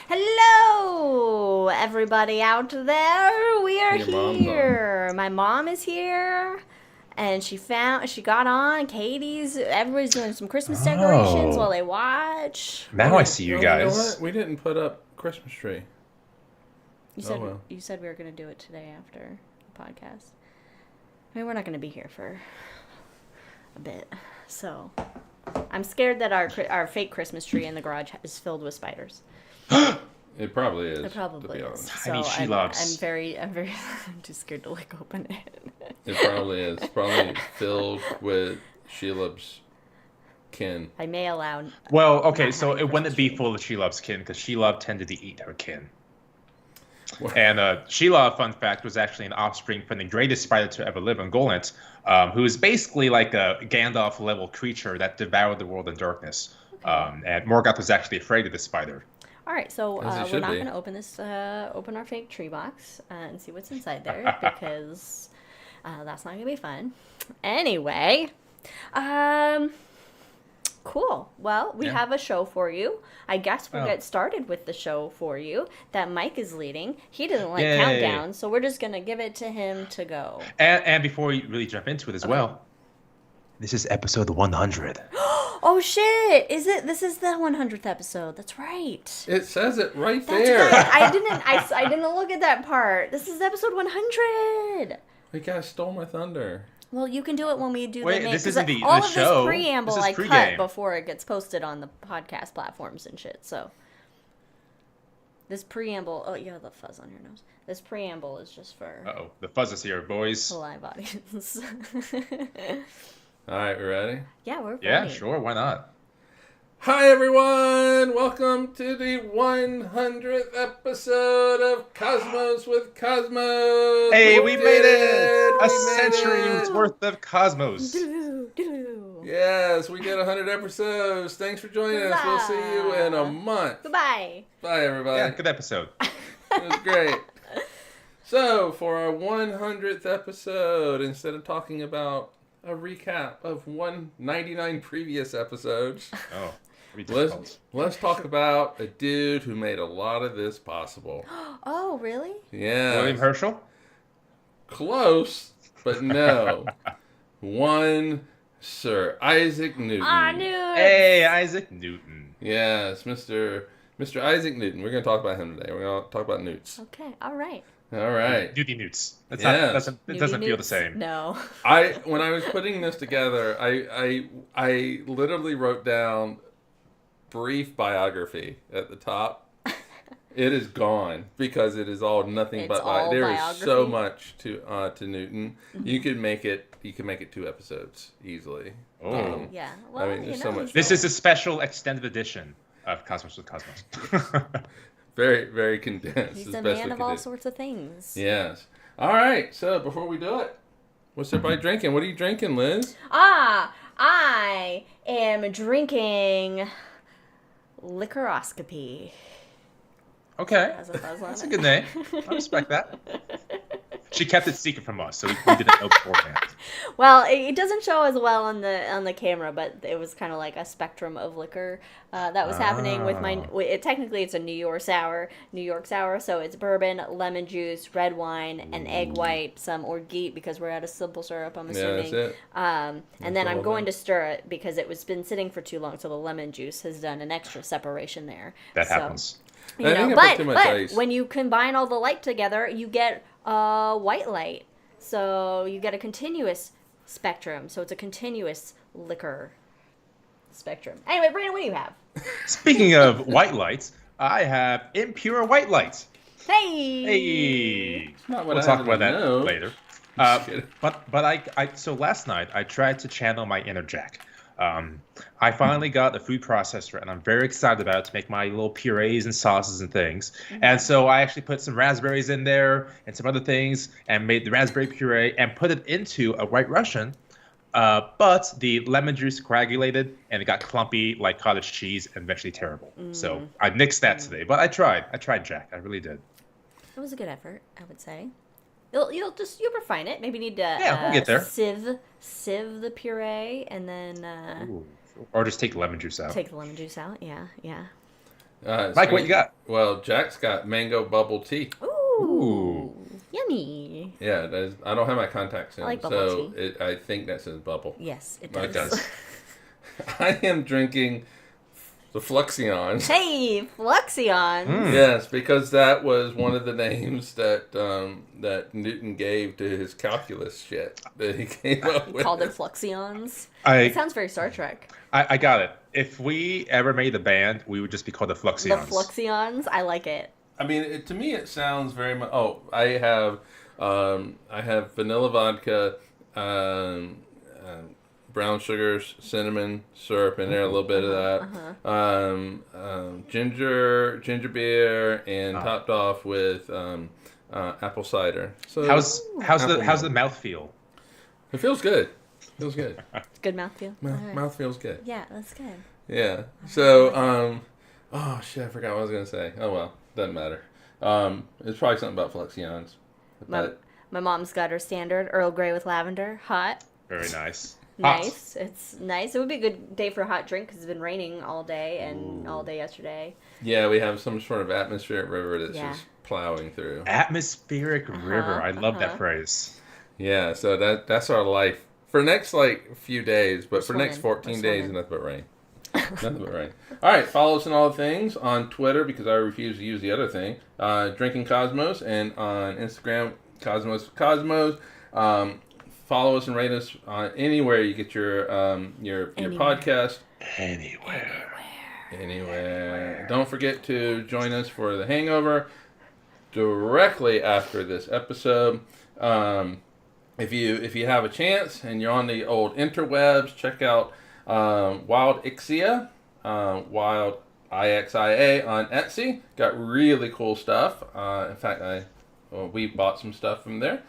Hello, everybody out there. We are Your here. My mom is here, and she got on. Everybody's doing some Christmas decorations while they watch. Now I see you guys. You know what? We didn't put up Christmas tree. You said we were going to do it today after the podcast. I mean, we're not going to be here for a bit, so I'm scared that our fake Christmas tree in the garage is filled with spiders. It probably is. It probably is. Tiny So she-loves. I'm very I'm too scared to open it. It probably is. It's probably filled with Sheila's kin. I may allow. Well, okay, not so having it wouldn't Christmas be tree. full of Shelob's kin because Shelob tended to eat her kin. And Shelob, fun fact, was actually an offspring from the greatest spider to ever live on Golent, who is basically like a Gandalf-level creature that devoured the world in darkness. Okay. And Morgoth was actually afraid of the spider. All right, so As it we're should not be. going to open our fake tree box and see what's inside there because that's not going to be fun. Anyway, cool. Well, we have a show for you. I guess we'll get started with the show for you that Mike is leading. He doesn't like Yay. countdown, so we're just going to give it to him to go. And before we really jump into it as well, this is episode 100. Oh shit! This is the 100th episode. That's right. It says it right That's there. right. I didn't look at that part. This is episode 100. You guys stole my thunder. Well, you can do it when we do Wait, the name. this 'cause isn't the all of show. this preamble This is I cut pregame. before it gets posted on the podcast platforms and shit. So this preamble. Oh, you have the fuzz on your nose. This preamble is just for Uh-oh, the fuzz is here, boys. the live audience. All right, we ready? Yeah, we're ready. Yeah, sure, why not? Hi, everyone. Welcome to the 100th episode of Cosmos with Cosmos. Hey, we made it! We A made century's it! worth of Cosmos. Do-do-do. Yes, we did 100 episodes. Thanks for joining us. We'll see you in a month. Goodbye. Bye, everybody. Yeah, good episode. It was great. So, for our 100th episode, instead of talking about a recap of 199 previous episodes, Oh, pretty difficult. let's talk about a dude who made a lot of this possible. Oh, really? Yeah. William Herschel? Close, but no. One Sir Isaac Newton. I knew it. Hey, Isaac Newton. Yes, Mr. Isaac Newton. We're going to talk about him today. We're going to talk about newts. Okay, all right. All right. Newty Newts. That's Yes. not, it doesn't feel the Newts? same. No. When I was putting this together, I literally wrote down brief biography at the top. It is gone because it is all nothing It's but all there is so biography? much to Newton. You could make it 2 episodes easily. Oh. Yeah. Well, mean, there's so much. This is a special extended edition of Cosmos with Cosmos. Very, very condensed. He's as a best man we of could all do. sorts of things. Yes. All right. So before we do it, what's everybody drinking? What are you drinking, Liz? I am drinking liquoroscopy. Okay. Has a fuzz on That's it. a good name. I respect that. She kept it secret from us, so we didn't know beforehand. Well, it doesn't show as well on the camera, but it was kind of like a spectrum of liquor that was happening with my. Technically, it's a New York sour, so it's bourbon, lemon juice, red wine, and egg white, some orgeat because we're out of simple syrup. I'm Yeah, assuming. that's it. And then all I'm of going it. to stir it because it was been sitting for too long, so the lemon juice has done an extra separation there. That So, happens. You I know, think I put too much but ice. when you combine all the light together, you get white light. So you get a continuous spectrum. So it's a continuous liquor spectrum. Anyway, Brandon, what do you have? Speaking of white lights, I have impure white lights. Hey! Hey! Not what We'll I talk happen about to that know. later. Just kidding. But so last night I tried to channel my inner Jack. I finally got a food processor, and I'm very excited about it to make my little purees and sauces and things. And so I actually put some raspberries in there and some other things, and made the raspberry puree and put it into a White Russian. But the lemon juice coagulated, and it got clumpy like cottage cheese, and eventually terrible. So I nixed that today. But I tried, Jack. I really did. It was a good effort, I would say. You'll refine it. Maybe need to We'll get there. sieve the puree and then Ooh. Or just take the lemon juice out. take the lemon juice out. Yeah. Mike, what you got? Well, Jack's got mango bubble tea. Ooh. Yummy. Yeah, I don't have my contacts in, I like bubble so I think that says bubble. Yes, it Mike does. does. I am drinking the Fluxions. Hey, Fluxions. Yes, because that was one of the names that Newton gave to his calculus shit that he came up with. Called it Fluxions. I It sounds very Star Trek. got it. If we ever made a band, we would just be called the Fluxions. The Fluxions. I like it. I mean, to me, it sounds very much. Oh, I have vanilla vodka, brown sugar, cinnamon syrup in there, a little bit of that, ginger beer, and topped off with apple cider. So how's the mouth feel? it feels good. Feels good. Good mouthfeel. Mouth feels good. Yeah, that's good. Yeah. So oh shit, I forgot what I was gonna say. Oh well, doesn't matter. It's probably something about Fluxions. But My mom's got her standard Earl Grey with lavender. Hot. Very nice. Nice. It's nice. It would be a good day for a hot drink because it's been raining all day and all day yesterday. yeah, we have some sort of atmospheric river that's just plowing through. Atmospheric river. I love that phrase. Yeah, so that's our life for the next few days, but for the next swimming. 14 We're days, swimming. nothing but rain. Nothing but rain. All right, follow us on all the things on Twitter because I refuse to use the other thing. Drinking Cosmos, and on Instagram, Cosmos. Follow us and rate us anywhere you get your podcast. Anywhere. Don't forget to join us for the Hangover directly after this episode. If you have a chance and you're on the old interwebs, check out Wildixia, Wild IXIA on Etsy. Got really cool stuff. In fact, we bought some stuff from there.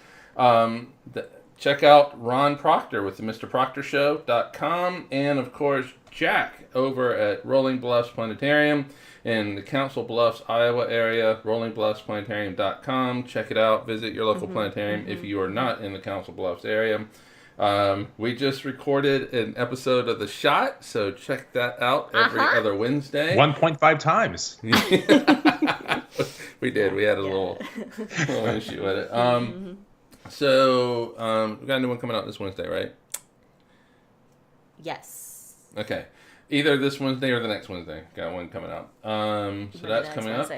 Check out Ron Proctor with the MrProctorShow.com, and of course Jack over at Rolling Bluffs Planetarium in the Council Bluffs, Iowa area. RollingBluffsPlanetarium.com. Check it out. Visit your local planetarium if you are not in the Council Bluffs area. We just recorded an episode of The Shot, so check that out every other Wednesday. 1.5 times. We did. We had a little issue with it. So, we got a new one coming out this Wednesday, right? Yes. Okay. Either this Wednesday or the next Wednesday. Got one coming out. So that's coming up.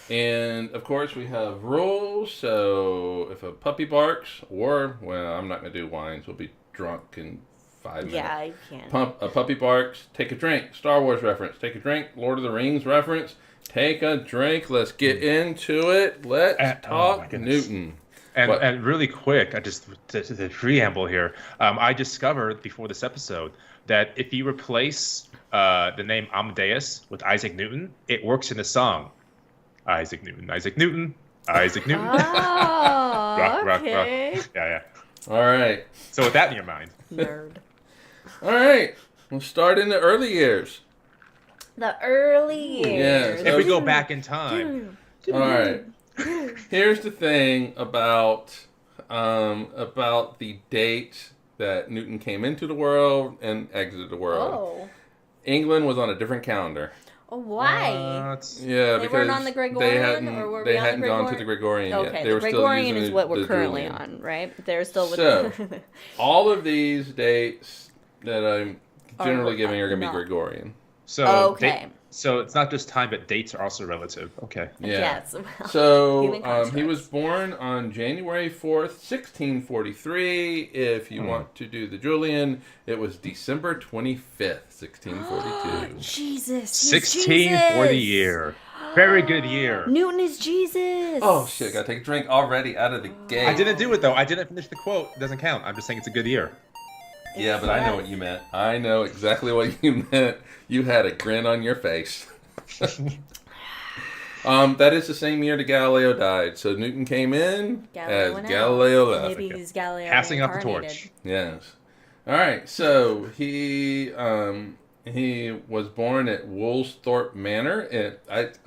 And, of course, we have rules. So, if a puppy barks, or, well, I'm not going to do whines. We'll be drunk in 5 minutes. Yeah, I can. A puppy barks, take a drink. Star Wars reference, take a drink. Lord of the Rings reference, take a drink. Let's get into it. Let's talk Newton. And really quick, just the preamble here. I discovered before this episode that if you replace the name Amadeus with Isaac Newton, it works in the song. Isaac Newton, Isaac Newton, Isaac Newton. Oh, rock. okay. Yeah. All right. So with that in your mind. Nerd. All right. We'll start in the early years. The early years. Yes. If we go back in time. All right. Here's the thing about the date that Newton came into the world and exited the world. Oh. England was on a different calendar. Oh, why? Yeah, They because weren't on the Gregorian, they or were we on the hadn't gone to Gregorian? the Gregorian Okay, yet. They the were Gregorian still using is what we're the currently Julian. on, right? They're still with So, all of these dates that I'm generally giving are going to be not. Gregorian. So Okay. So it's not just time, but dates are also relative. Okay. Yeah. Yes. Well, So human he constructs. was born on January 4th, 1643. If you want to do the Julian, it was December 25th, 1642. Jesus. he's 1640 Jesus. year. Very good year. Newton is Jesus. Oh shit, gotta take a drink already out of the gate. I didn't do it though. I didn't finish the quote. It doesn't count. I'm just saying it's a good year. Yeah, but I know what you meant. I know exactly what you meant. You had a grin on your face. That is the same year that Galileo died. So Newton came in Galileo as Galileo left. Maybe he's Galileo Passing up the reincarnated. torch. Yes. All right. So he was born at Woolsthorpe Manor. And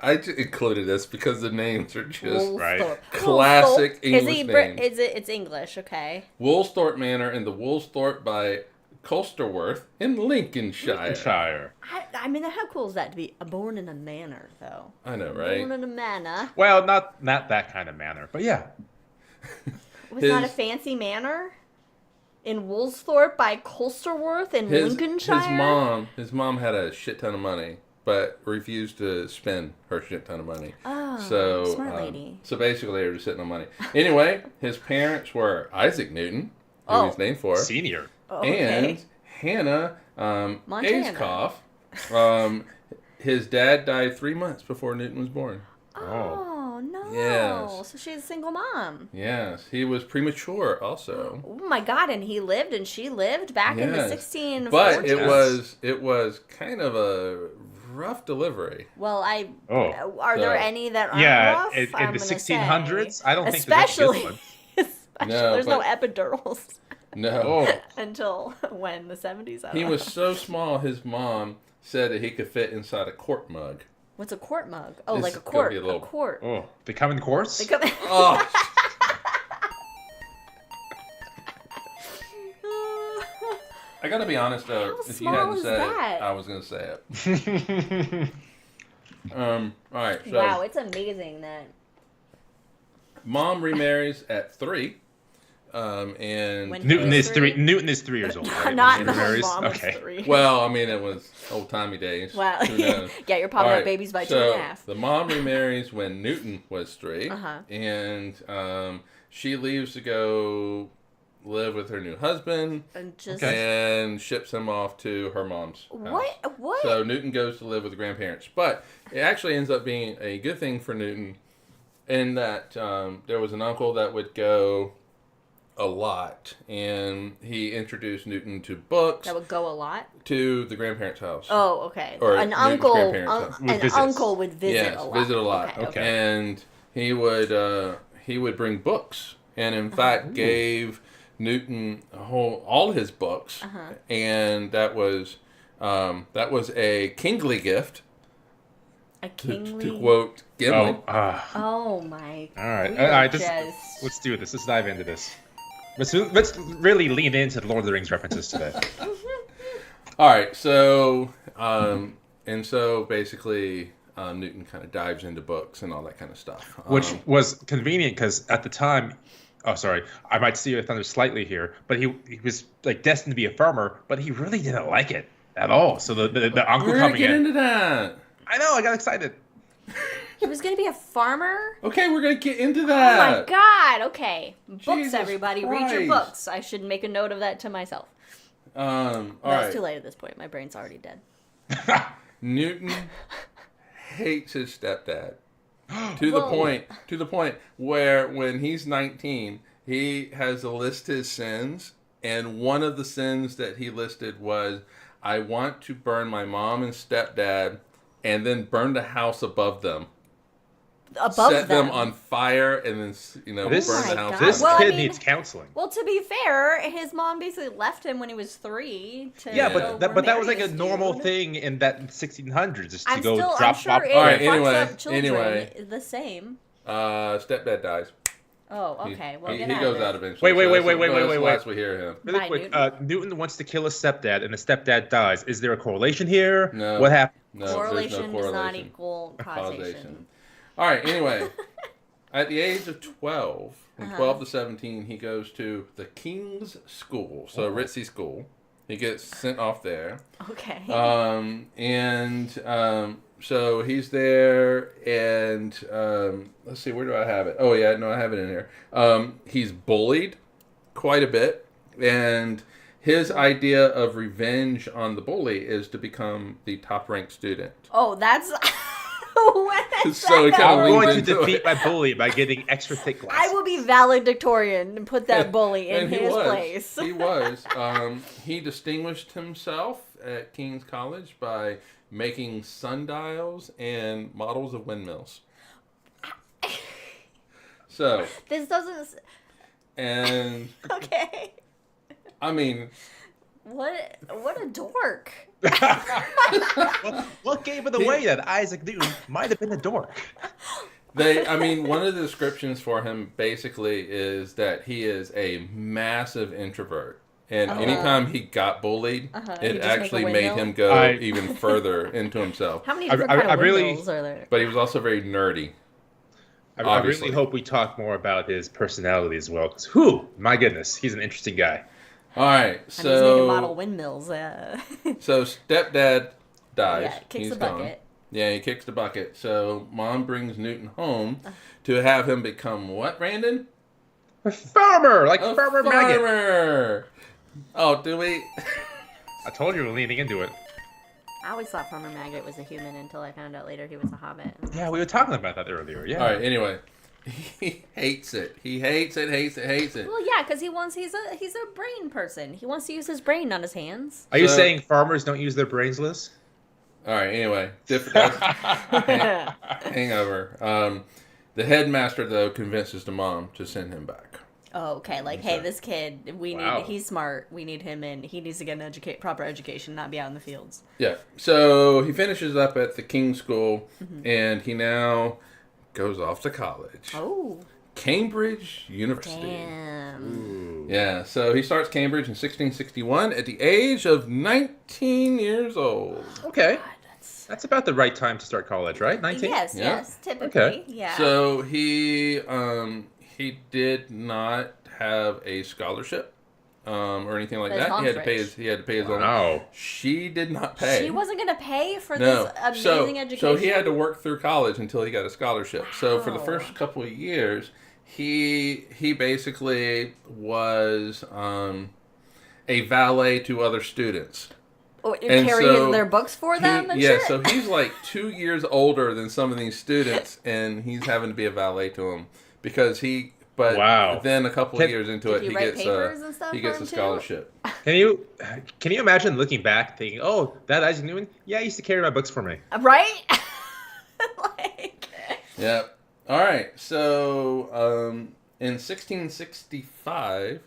I just included this because the names are just Right. classic Is English he names. It's English, okay. Woolsthorpe Manor in the Woolsthorpe by Colsterworth in Lincolnshire. Lincolnshire. I mean, how cool is that to be born in a manor, though? I know, right? Born in a manor. Well, not that kind of manner, but yeah. Was not a fancy manor in Woolsthorpe by Colsterworth in Lincolnshire? His mom had a shit ton of money, but refused to spend her shit ton of money. Oh, so, smart lady. So basically, they were just sitting on money. Anyway, his parents were Isaac Newton, who he's named for, Senior, and Hannah Ayscough. His dad died 3 months before Newton was born. Oh, no. Yes. So she's a single mom. Yes. He was premature also. Oh, my God. And he lived and she lived back in the 1640s. But it was kind of a rough delivery. Well, are there any that aren't rough? In the 1600s? I don't think especially, there's there's no epidurals. No. Until when? The 70s? He was so small, his mom said that he could fit inside a quart mug. What's a quart mug? Oh, This like a could quart. be a little- A quart. Oh, they come in quarts? Oh, I gotta be honest though. How If you small hadn't is said that? it, I was gonna say it. All right. So Wow, it's amazing that. mom remarries at 3, and When- Newton is Three. 3. Newton is 3 years old. Right? Not When the he marries? mom was Okay. 3. well, I mean, it was old timey days. Wow. Who knows? Yeah, you're All popping right, up babies by so 2.5. the mom remarries when Newton was 3, Uh-huh. and she leaves to go live with her new husband, And just and ships him off to her mom's house. what? So Newton goes to live with the grandparents, but it actually ends up being a good thing for Newton, in that there was an uncle that would go a lot, and he introduced Newton to books, That would go a lot. to the grandparents' house. Oh, okay. Or An Newton's uncle, grandparents' house. Would an visit. uncle would visit Yes, a lot. visit a lot. Okay. And he would bring books, and in fact gave Newton all his books, and that was a kingly gift. A To kingly. quote Gimli. Oh my. All right. We All are right. just- Let's do this. Let's dive into this. Let's really lean into the Lord of the Rings references today. All right, so basically Newton kind of dives into books and all that kind of stuff, Which was convenient because at the time, oh, sorry, I might steal your thunder slightly here, but he was like destined to be a farmer, but he really didn't like it at all. So the uncle we're gonna coming get in. into that. I know, I got excited. He was gonna be a farmer. Okay, we're gonna get into Oh my that. God. Okay. Books, Jesus everybody. Read your Christ. books. I should make a note of that to myself. All No, right. it's too late at this point. My brain's already dead. Newton hates his stepdad to the point where when he's 19, he has to list his sins, and one of the sins that he listed was, "I want to burn my mom and stepdad, and then burn the house above them." Above Set them on fire, and then This- burn Oh the my house. God. This down. Well, I kid mean- needs counseling. Well, to be fair, his mom basically left him when he was 3. Yeah, go but that was like a marry this normal dude. thing in that 1600s, is to I'm go I'm drop sure pop. it All right, fucks anyway, up children anyway. the same. Stepdad dies. Oh, okay. Well, he get goes of out it. eventually. Wait, so wait, that's wait, the- wait, that's wait, the wait. last we hear him. Really Bye, quick, Newton. Newton wants to kill his stepdad, and the stepdad dies. Is there a correlation here? No. What happened? No, there's no Correlation does not correlation. equal causation. All right, anyway. At the age of 12, from Uh-huh. 12 to 17, he goes to the King's School, so Ritzy School. He gets sent off there. Okay. So he's there, and let's see, where do I have it? Oh, yeah, no, I have it in here. He's bullied quite a bit, and his idea of revenge on the bully is to become the top-ranked student. Oh, that's. So it kinda I'm leans going to into defeat it. my bully by getting extra thick glass. I will be valedictorian and put that bully in And he his was. place. He was. He distinguished himself at King's College by making sundials and models of windmills. So, This doesn't. and Okay. I mean, What a dork. What gave it away that Isaac Newton might have been a dork? one of the descriptions for him basically is that he is a massive introvert. And anytime he got bullied, He'd it just actually make a made windmill? him go even further into himself. How many I- different I- kind I of really- windmills are there? But he was also very nerdy. I Obviously. really hope we talk more about his personality as well. Because, my goodness, he's an interesting guy. All right, I mean, he's making model so windmills. so stepdad dies. Yeah, kicks He's the gone. bucket. Yeah, he kicks the bucket. So mom brings Newton home to have him become what, Brandon? A farmer, like A Farmer Maggot. farmer. Oh, do we? I told you we're leaning into it. I always thought Farmer Maggot was a human until I found out later he was a hobbit. Yeah, we were talking about that earlier. Yeah. All right. Anyway, he hates it. He hates it. Well, yeah, because he's a brain person. He wants to use his brain, not his hands. Are you So- saying farmers don't use their brains, Liz? All right. Anyway, different. Hangover. The headmaster though convinces the mom to send him back. Oh, okay. Like, hey, this kid, Wow. he's smart. We need him in. He needs to get an proper education, not be out in the fields. Yeah. So he finishes up at the King's School, and he now goes off to college. Oh, Cambridge University. damn. Yeah. So he starts Cambridge in 1661 at the age of 19 years old. Okay. God, That's about the right time to start college, right? 19? yes, Yeah. yes, typically, Okay. yeah. So he did not have a scholarship or anything like But his that. mom's rich. He had to pay his own. Wow. She did not pay. She wasn't gonna pay for No. this amazing education. So he had to work through college until he got a scholarship. So for the Wow. first couple of years, he basically was a valet to other students. Carry so their books for them and Yeah, shit. so he's like 2 years older than some of these students, and he's having to be a valet to them because he. But Wow. then a couple of Can- years into Did it, he he write gets papers and stuff he for gets him a too? scholarship. Can you imagine looking back thinking, oh, that Isaac Newton? Yeah, he used to carry my books for me. Right? Like, Yep. All right. So in 1665,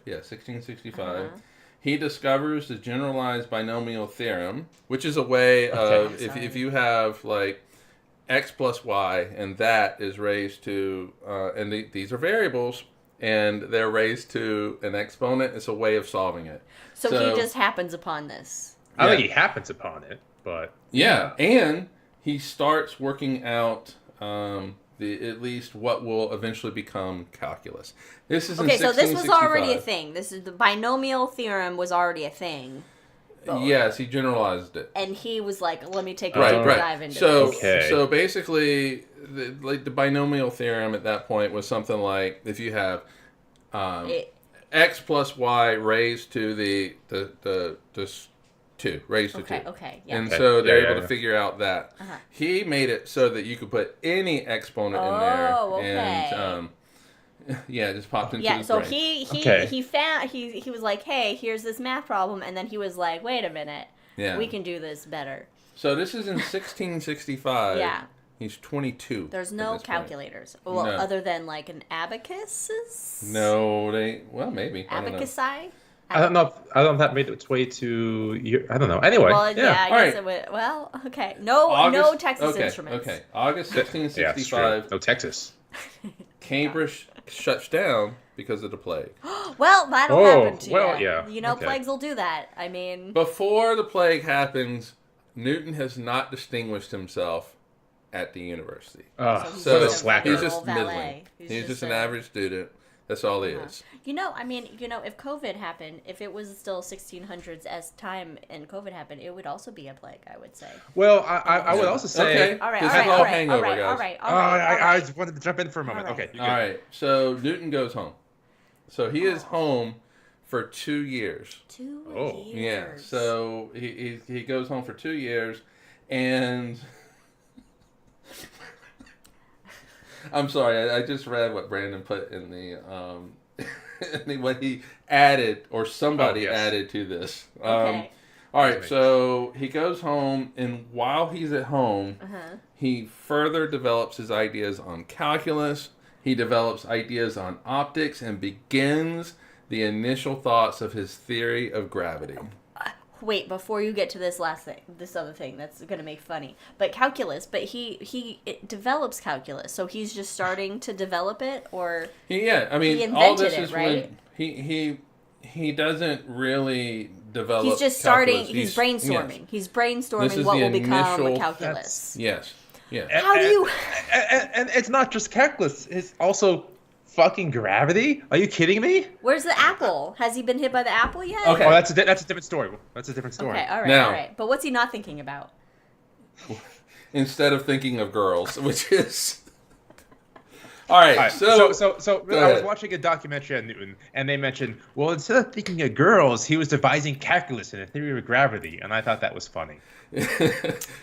he discovers the generalized binomial theorem, which is a way of if you have like x plus y and that is raised to and these are variables and they're raised to an exponent, it's a way of solving it. so he just happens upon this. I don't Yeah. think he happens upon it, but Yeah, and he starts working out at least what will eventually become calculus. This is Okay, in so this was already a 1665. thing. This is the binomial theorem was already a thing. Yes, he generalized it. And he was like, let me take a Right, deeper right. dive into So, this. Okay. so basically, the binomial theorem at that point was something like if you have x plus y raised to the 2 raised to 2. Okay, yeah. And Okay. so they're Yeah, able yeah. to figure out that. Uh-huh. He made it so that you could put any exponent in there. Oh, okay. And, yeah, it just popped into Yeah, his so brain. he found he was like, hey, here's this math problem, and then he was like, wait a minute, Yeah. we can do this better. So this is in 1665. Yeah. He's 22. There's at no this point. calculators. Well, No. other than like an abacus. No, well, maybe. I don't know. Abacusi? I don't know if that made its way to I don't know. Anyway, Well, yeah, I All guess right. it would. Well, okay. No August- Texas okay, Instruments. Okay, August yeah, it's true. 1665, No Texas. Cambridge shuts down because of the plague. Well, that'll Oh, happen to well, you. yeah, You know, okay. plagues will do that. I mean, Before the plague happens, Newton has not distinguished himself at the university. he's So what a just slacker. he's little just valet. middling. He's just an a- average student. That's all he is. You know, I mean, if COVID happened, if it was still 1600s as time and COVID happened, it would also be a plague, I would say. Well, I would also say. Okay. All right, This all is right, all all right, hangover, all right, guys. all right, Oh, all right, all I right. just wanted to jump in for a moment. All right. Okay, you're All good. right. So Newton goes home. So he Oh. is home for 2 years. 2 Oh. years. Yeah. So he goes home for 2 years, and I'm sorry, I just read what Brandon put in the what he added or somebody Oh, yes. added to this. Okay. All right, so he goes home, and while he's at home, he further develops his ideas on calculus. He develops ideas on optics and begins the initial thoughts of his theory of gravity. Wait, before you get to this other thing that's gonna make funny. But calculus, but he develops calculus, so he's just starting to develop it, or I mean, He all invented this it, is right? when he he doesn't really develop. He's just starting. calculus. He's brainstorming. Yes. He's This brainstorming is what the will become initial- calculus. Yes. Yeah. How do you? And it's not just calculus. It's also fucking gravity. Are you kidding me? Where's the apple? Has he been hit by the apple yet? Okay. Oh, that's a different story. That's a different story. Okay. All right. Now- all right. But what's he not thinking about? Instead of thinking of girls, which is. All right. All right, So so go I was ahead. watching a documentary on Newton, and they mentioned, well, instead of thinking of girls, he was devising calculus and a theory of gravity, and I thought that was funny.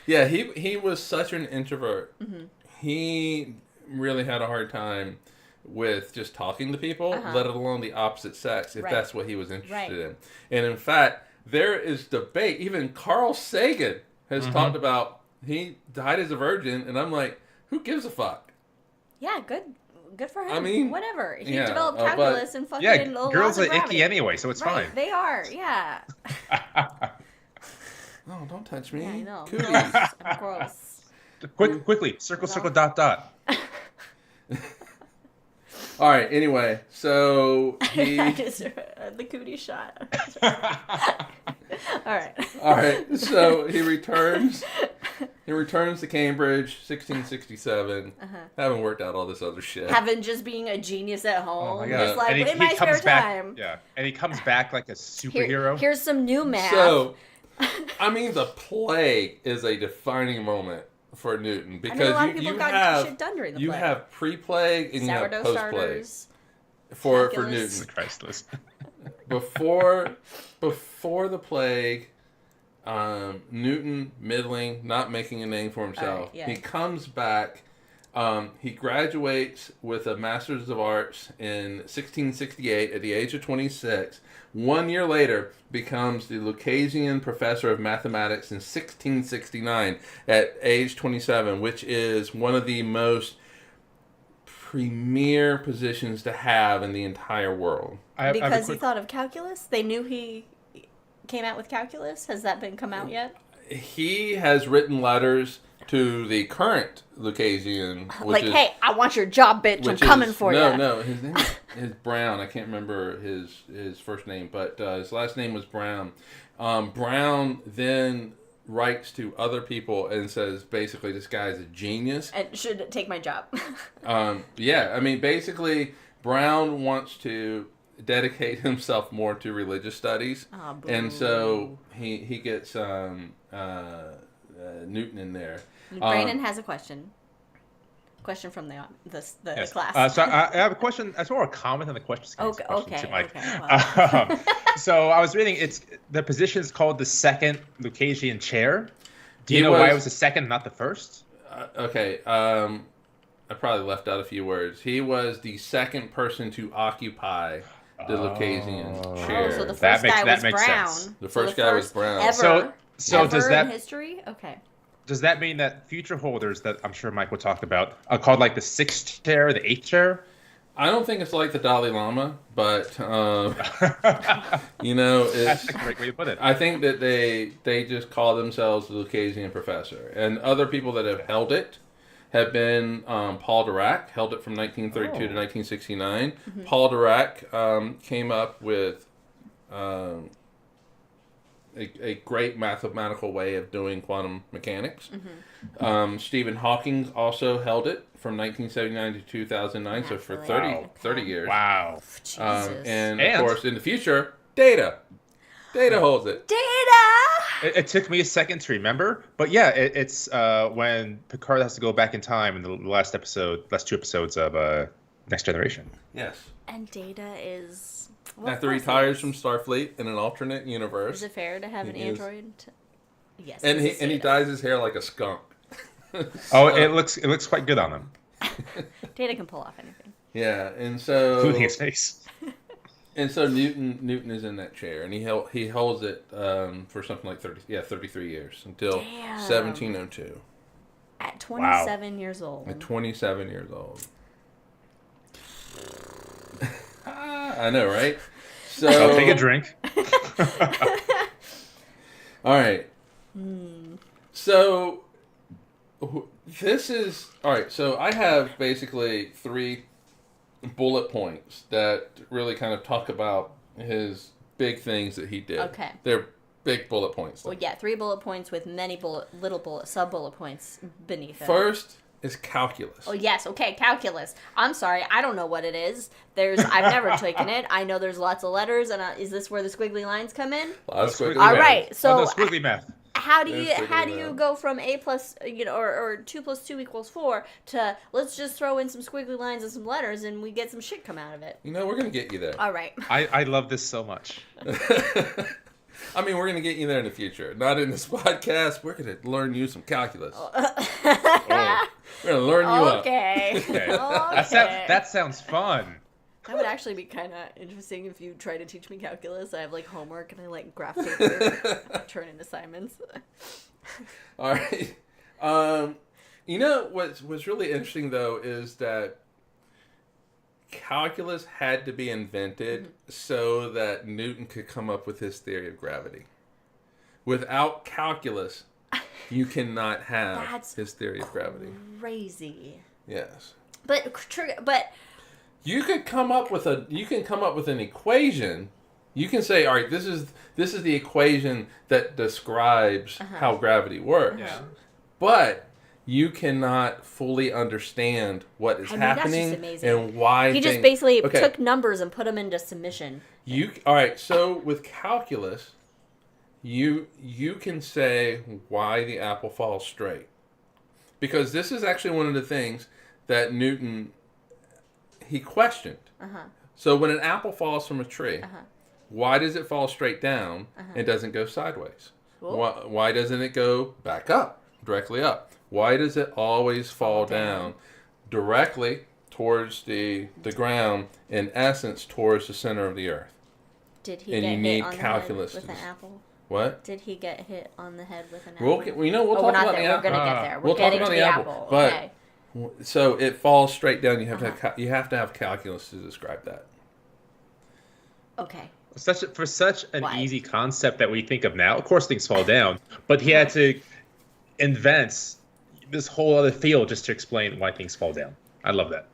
yeah, he was such an introvert. Mm-hmm. He really had a hard time with just talking to people, let alone the opposite sex, if Right. that's what he was interested Right. in. And in fact, there is debate. Even Carl Sagan has talked about he died as a virgin, and I'm like, who gives a fuck? Yeah. Good for him. I mean, whatever. He yeah, developed but- calculus and fucking Yeah, laws girls of are gravity. icky anyway, so it's Right. fine. They are. Yeah. Oh, don't touch me. Yeah, I know. Cooties. Gross. I'm gross. Quickly, circle, dot. All right. Anyway, so he. The cootie shot. All right. All right. So he returns. He returns to Cambridge, 1667. Having worked out all this other shit. Having just being a genius at home. Oh my God. Just like And in my spare comes back, time. yeah, and he comes back like a superhero. Here's some new math. So, I mean, the plague is a defining moment for Newton because a lot of people you got have shit done during the you plague. have pre-plague and you have Sourdough post-plague starters. for calculus. Newton. Christless. Before the plague, Newton middling, not making a name for himself. All right, yeah. He comes back. He graduates with a Master's of Arts in 1668 at the age of 26. 1 year later, becomes the Lucasian Professor of Mathematics in 1669 at age 27, which is one of the most premier positions to have in the entire world. Because he thought of calculus? They knew he came out with calculus? Has that been come out yet? He has written letters to the current Lucasian, which Like, is, hey, I want your job, bitch. I'm which coming is- for no, you. No, his name is Brown. I can't remember his first name, but his last name was Brown. Brown then writes to other people and says, basically, this guy is a genius. And should take my job. Yeah, I mean, basically, Brown wants to dedicate himself more to religious studies, boo. and so he gets Newton in there. Brandon has a question. Question from the Yes. class. So I have a question. That's more a comment than a question. Okay. Mike. Well. So I was reading. The position is called the second Lucasian chair. Do you He know why was- it was the second, not the first? Okay, I probably left out a few words. He was the second person to occupy the Lucasian chair. So the That first makes- guy that was makes Brown. sense. The first guy was Brown. Ever, So ever does that- in history? Okay. Does that mean that future holders that I'm sure Mike will talk about are called like the sixth chair, the eighth chair? I don't think it's like the Dalai Lama, but you know, it's. That's a great way to put it. I think that they just call themselves the Lucasian Professor, and other people that have held it have been Paul Dirac, held it from 1932 to 1969. Paul Dirac came up with a great mathematical way of doing quantum mechanics. Stephen Hawking also held it from 1979 to 2009, so for 30 years. Wow. Jesus. And of course, in the future, Data holds it. Data! It took me a second to remember, but yeah, it's when Picard has to go back in time in the last two episodes of Next Generation. Yes. And Data is... well, After he of course retires it from is. Starfleet in an alternate Is universe, it fair to have an He is. android? Yes. and this is he Data. dyes his hair like a skunk. Oh, it looks quite good on him, Data can pull off anything. Yeah, and so including his face. Newton is in that chair, and he holds it for something like 33 years until Damn. 1702 At 27 years old. at 27 years old. I know, right? So I'll take a drink. All right. So this is all right. So I have basically 3 bullet points that really kind of talk about his big things that he did. Okay. They're big bullet points. Well, yeah, 3 bullet points with many sub-bullet points beneath it. First is calculus. Oh, yes. Okay, calculus. I'm sorry. I don't know what it is. I've never taken it. I know there's lots of letters, and is this where the squiggly lines come in? A lot of squiggly All math. right. So, squiggly math. how do There's you squiggly math. go from A plus, or 2 plus 2 equals 4 to let's just throw in some squiggly lines and some letters and we get some shit come out of it? We're going to get you there. All right. I love this so much. I mean, we're going to get you there in the future. Not in this podcast. We're going to learn you some calculus. We're going to learn you up. Okay. Okay. Okay. That sounds fun. That would actually be kind of interesting if you try to teach me calculus. I have like homework and I like graph paper, turn in assignments. All right. What's really interesting though is that calculus had to be invented so that Newton could come up with his theory of gravity. Without calculus, you cannot have his theory of gravity. Crazy. Yes. But you can come up with an equation. You can say, all right, this is the equation that describes how gravity works. Yeah. But you cannot fully understand what is happening that's just amazing. and why. He just basically took numbers and put them into submission. All right. So with calculus, you can say why the apple falls straight, because this is actually one of the things that Newton he questioned. So when an apple falls from a tree, why does it fall straight down and doesn't go sideways? Cool. Why doesn't it go back up, directly up? Why does it always fall down directly towards the ground, in essence, towards the center of the earth? Did he And get you hit need on calculus the head with an apple? What? Did he get hit on the head with an apple? We'll talk we're not about there. the We're apple. gonna get there. We're We'll talk getting about to the apple, but okay. so it falls straight down. You have to have calculus to describe that. Okay. For such an Why? easy concept that we think of now, of course things fall down, but he had to invent this whole other field just to explain why things fall down. I love that.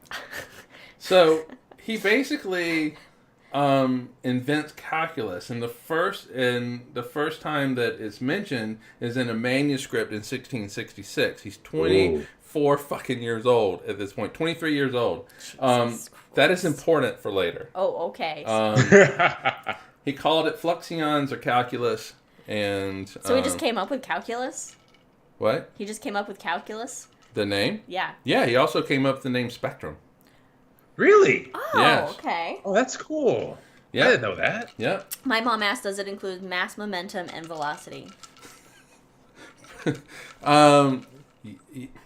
So he basically invents calculus, and the first time that it's mentioned is in a manuscript in 1666. He's 24 fucking years old at this point, 23 years old. That is important for later. Oh, okay. He called it fluxions or calculus, and so he just came up with calculus? What? He just came up with calculus? The name? Yeah. Yeah, he also came up with the name spectrum. Really? Oh, Yes. okay. Oh, that's cool. Yeah. I didn't know that. Yeah. My mom asked, does it include mass, momentum, and velocity?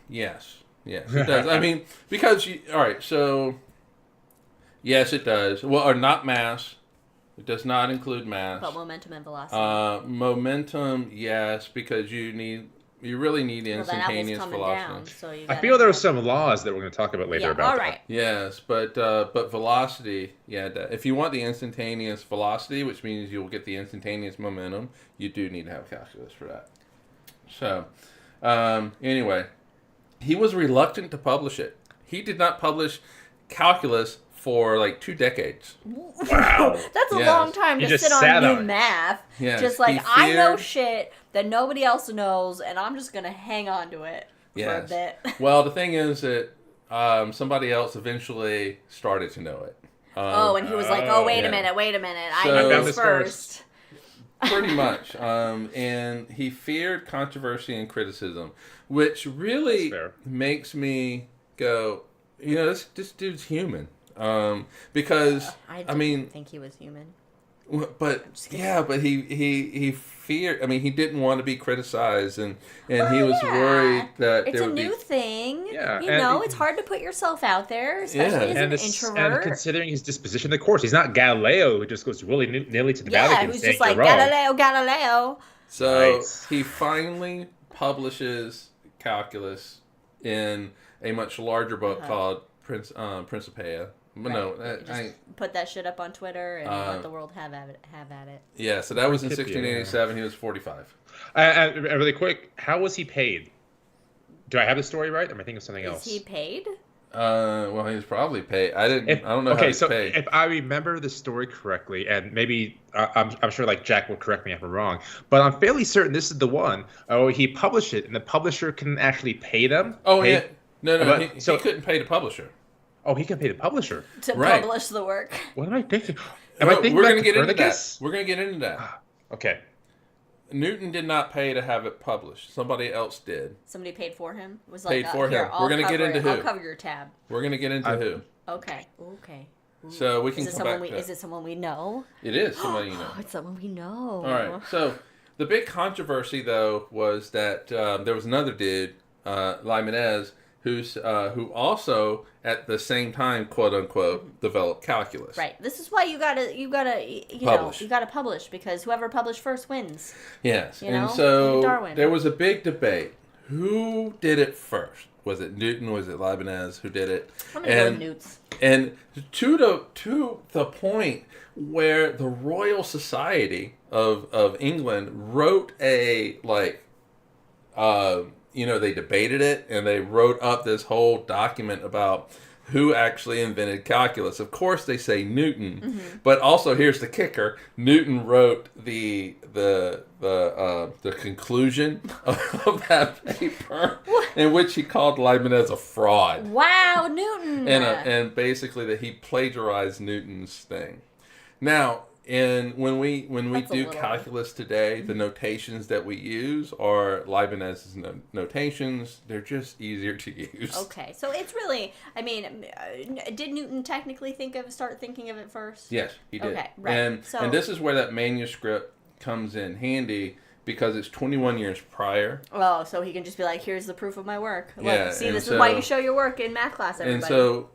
Yes, it does. I mean, because all right, so yes, it does. Well, or not mass. It does not include mass. But momentum and velocity. Momentum, yes, because you really need the instantaneous velocity. Down, so you I feel there are some laws that we're going to talk about later about all that. right. Yes, but velocity, yeah. If you want the instantaneous velocity, which means you'll get the instantaneous momentum, you do need to have calculus for that. So, anyway, he was reluctant to publish it. He did not publish calculus for like 2 decades. Wow. That's a long time to sit on new math. Yes, just like, I know shit that nobody else knows, and I'm just going to hang on to it for a bit. Well, the thing is that somebody else eventually started to know it. And he was like, wait a minute. So, I found knew this this first. Pretty much. And he feared controversy and criticism, which really makes me go, this dude's human. Because I mean, think he was human. But he feared. I mean, he didn't want to be criticized, and he was worried that it's a new thing. Yeah, it's hard to put yourself out there, especially as an introvert. And considering his disposition, of course, he's not Galileo who just goes willy-nilly to the Vatican who's saying just like you're wrong. Galileo. So he finally publishes calculus in a much larger book called Principia. Just put that shit up on Twitter and let the world have at it. Yeah, so that was in 1687. He was 45. Really quick, how was he paid? Do I have the story right? Or am I thinking of something else? Is he paid? Well, he was probably paid. I don't know how Okay, he's so paid. if I remember the story correctly, and maybe I'm sure like Jack will correct me if I'm wrong, but I'm fairly certain this is the one. Oh, he published it, and the publisher can actually pay them. Oh pay, yeah, no, but, he couldn't pay the publisher. Oh, he can pay the publisher. To Right. publish the work. What am I thinking? Am I thinking we're about gonna get into that. Copernicus? We're gonna get into that. Okay. Newton did not pay to have it published. Somebody else did. Somebody paid for him. It was Paid like, for here, him. I'll We're gonna get cover into it. who. I'll cover your tab. We're gonna get into who. Okay. Ooh. So we can Is it come back someone to is it someone we know? It is somebody you know. Oh, it's someone we know. All right. So the big controversy, though, was that there was another dude, Leibniz, who also at the same time, quote unquote, developed calculus. Right. This is why you gotta publish because whoever published first wins. Yes. You know? And so Like Darwin. there was a big debate. Who did it first? Was it Newton? Was it Leibniz? Who did it? I'm gonna go Newts. And to the point where the Royal Society of England wrote a they debated it and they wrote up this whole document about who actually invented calculus. Of course, they say Newton, but also here's the kicker: Newton wrote the conclusion of that paper, in which he called Leibniz a fraud. Wow, Newton! And basically that he plagiarized Newton's thing. Now, when we do calculus today, the notations that we use are Leibniz's notations. They're just easier to use. Okay, so it's really, I mean, did Newton technically start thinking of it first? Yes, he did. Okay, right. And this is where that manuscript comes in handy because it's 21 years prior. Oh, so he can just be like, here's the proof of my work. Look, Yeah, see, this is why you show your work in math class, everybody. And so,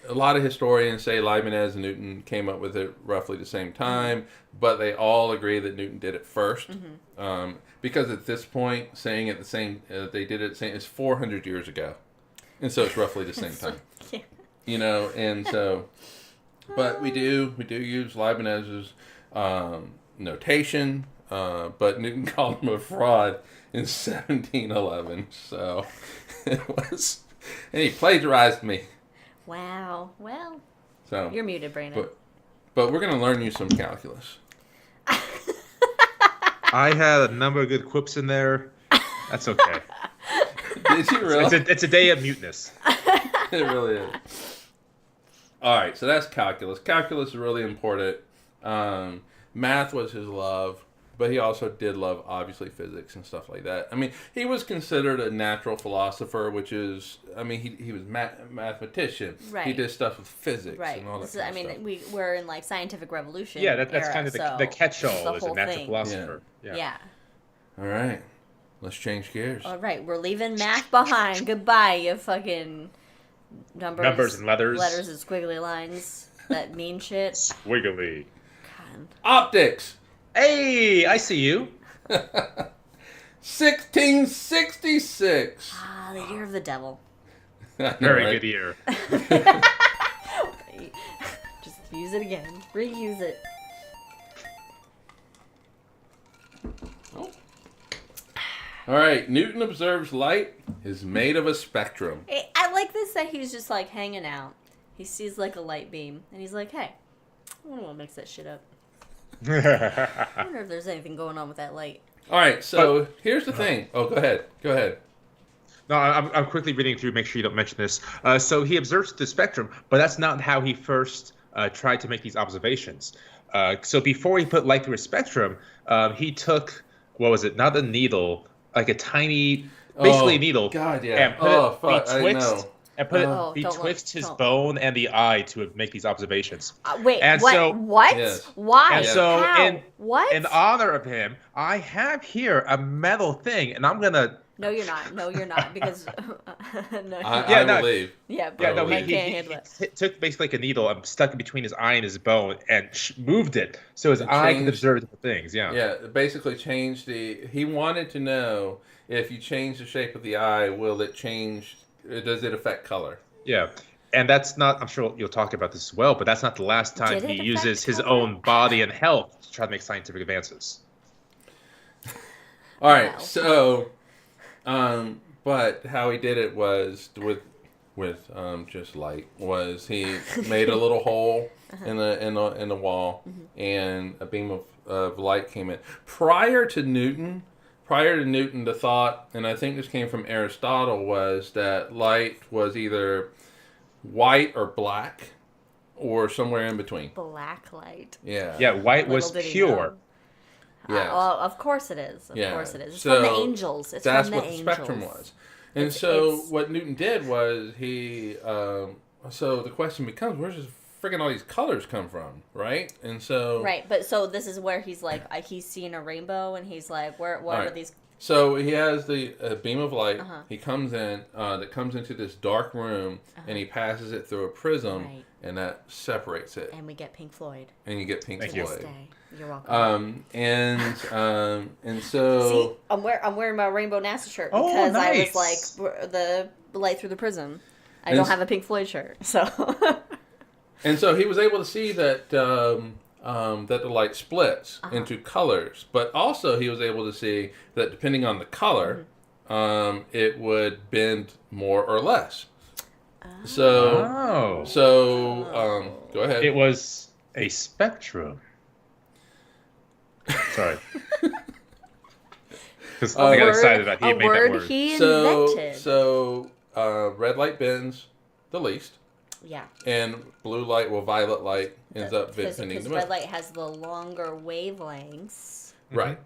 a lot of historians say Leibniz and Newton came up with it roughly the same time, but they all agree that Newton did it first. Because at this point, saying it the same, they did it the same, it's 400 years ago. And so it's roughly the same time. Yeah. And so, but we do use Leibniz's notation, but Newton called him a fraud in 1711. So it was, and he plagiarized me. Wow. Well, so you're muted, Brandon. But we're going to learn you some calculus. I had a number of good quips in there. That's okay. Did you really? It's a day of muteness. It really is. All right, so that's calculus. Calculus is really important. Math was his love, but he also did love, obviously, physics and stuff like that. I mean, he was considered a natural philosopher, which is, I mean, he was mathematician. Right. He did stuff with physics Right. and all that I mean, stuff. we're in like scientific revolution. Yeah, that's era, kind of so the catch-all the as a whole natural thing. philosopher. Yeah. All right, let's change gears. All right, we're leaving math behind. Goodbye, you fucking numbers and letters. Letters and squiggly lines that mean shit. Wiggly. God. Optics. Hey, I see you. 1666. Ah, the year of the devil. Very good year. Just use it again. Reuse it. Oh. All right, Newton observes light is made of a spectrum. I like this that he's just like hanging out. He sees like a light beam, and he's like, "Hey, I wonder what makes that shit up. I wonder if there's anything going on with that light." All right, so here's the thing. Oh, go ahead. No, I'm quickly reading through. Make sure you don't mention this. So he observes the spectrum, but that's not how he first tried to make these observations. So before he put light through a spectrum, he took, what was it? Not a needle, like a tiny, basically a needle. God, yeah. And put betwixt betwixt his bone and the eye to make these observations. Wait, and what? So, what? Yes. Why? And so, How? What? in honor of him, I have here a metal thing, and I'm gonna. No, you're not. No, you're not. Because no, I believe. yeah, Yeah, no, I he can't handle it. took basically like a needle and stuck it between his eye and his bone and moved it so his eye could observe different things. Yeah. Yeah, basically changed he wanted to know if you change the shape of the eye, will it change, does it affect color? Yeah. And that's not, I'm sure you'll talk about this as well, but that's not the last time he uses his own body and health to try to make scientific advances. All right, so, but how he did it was with with just light was he made a little hole in the wall, and a beam of light came in. Prior to Newton, the thought, and I think this came from Aristotle, was that light was either white or black, or somewhere in between. Black light. Yeah. Yeah, white was Little did he pure. know. Yes. Well, of course it is. Of course it is. It's from the angels. It's that's from the what angels. the spectrum was. And what Newton did was he. So the question becomes, where's this friggin' all these colors come from, right? And so. Right, but so this is where he's like, he's seeing a rainbow, and he's like, what are these? So he has the beam of light. He comes in, that comes into this dark room, and he passes it through a prism, and that separates it. And we get Pink Floyd. And you get Pink Thank Floyd. you. You're welcome. And so. See, I'm wearing my Rainbow NASA shirt because nice. I was like the light through the prism. I don't have a Pink Floyd shirt, so. And so he was able to see that that the light splits into colors, but also he was able to see that depending on the color, it would bend more or less. So go ahead. It was a spectrum. Sorry. Because I got excited that he made that word. He invented. So red light bends the least. Yeah. And blue light, violet light ends up bending the because most. red light has the longer wavelengths. Right.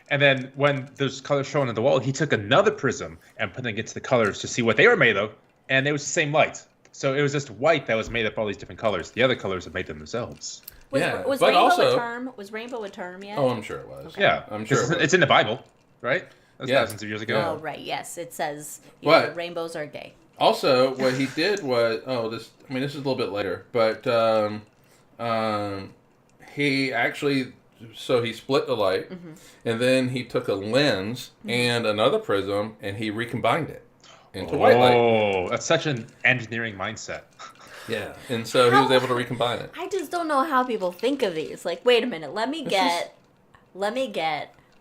And then when those colors shown on the wall, he took another prism and put it against the colors to see what they were made of, and it was the same light. So it was just white that was made up of all these different colors. The other colors had made them themselves. Was Rainbow a term? Was Rainbow a term yet? Oh, I'm sure it was. Okay. Yeah, I'm sure it's in the Bible, right? That's thousands of years ago. Oh, right. Yes, it says rainbows are gay. Also, what he did was, this is a little bit later, but he actually, so he split the light, and then he took a lens and another prism, and he recombined it into white light. Oh, that's such an engineering mindset. Yeah, and so he was able to recombine it. I just don't know how people think of these. Like, wait a minute, let me get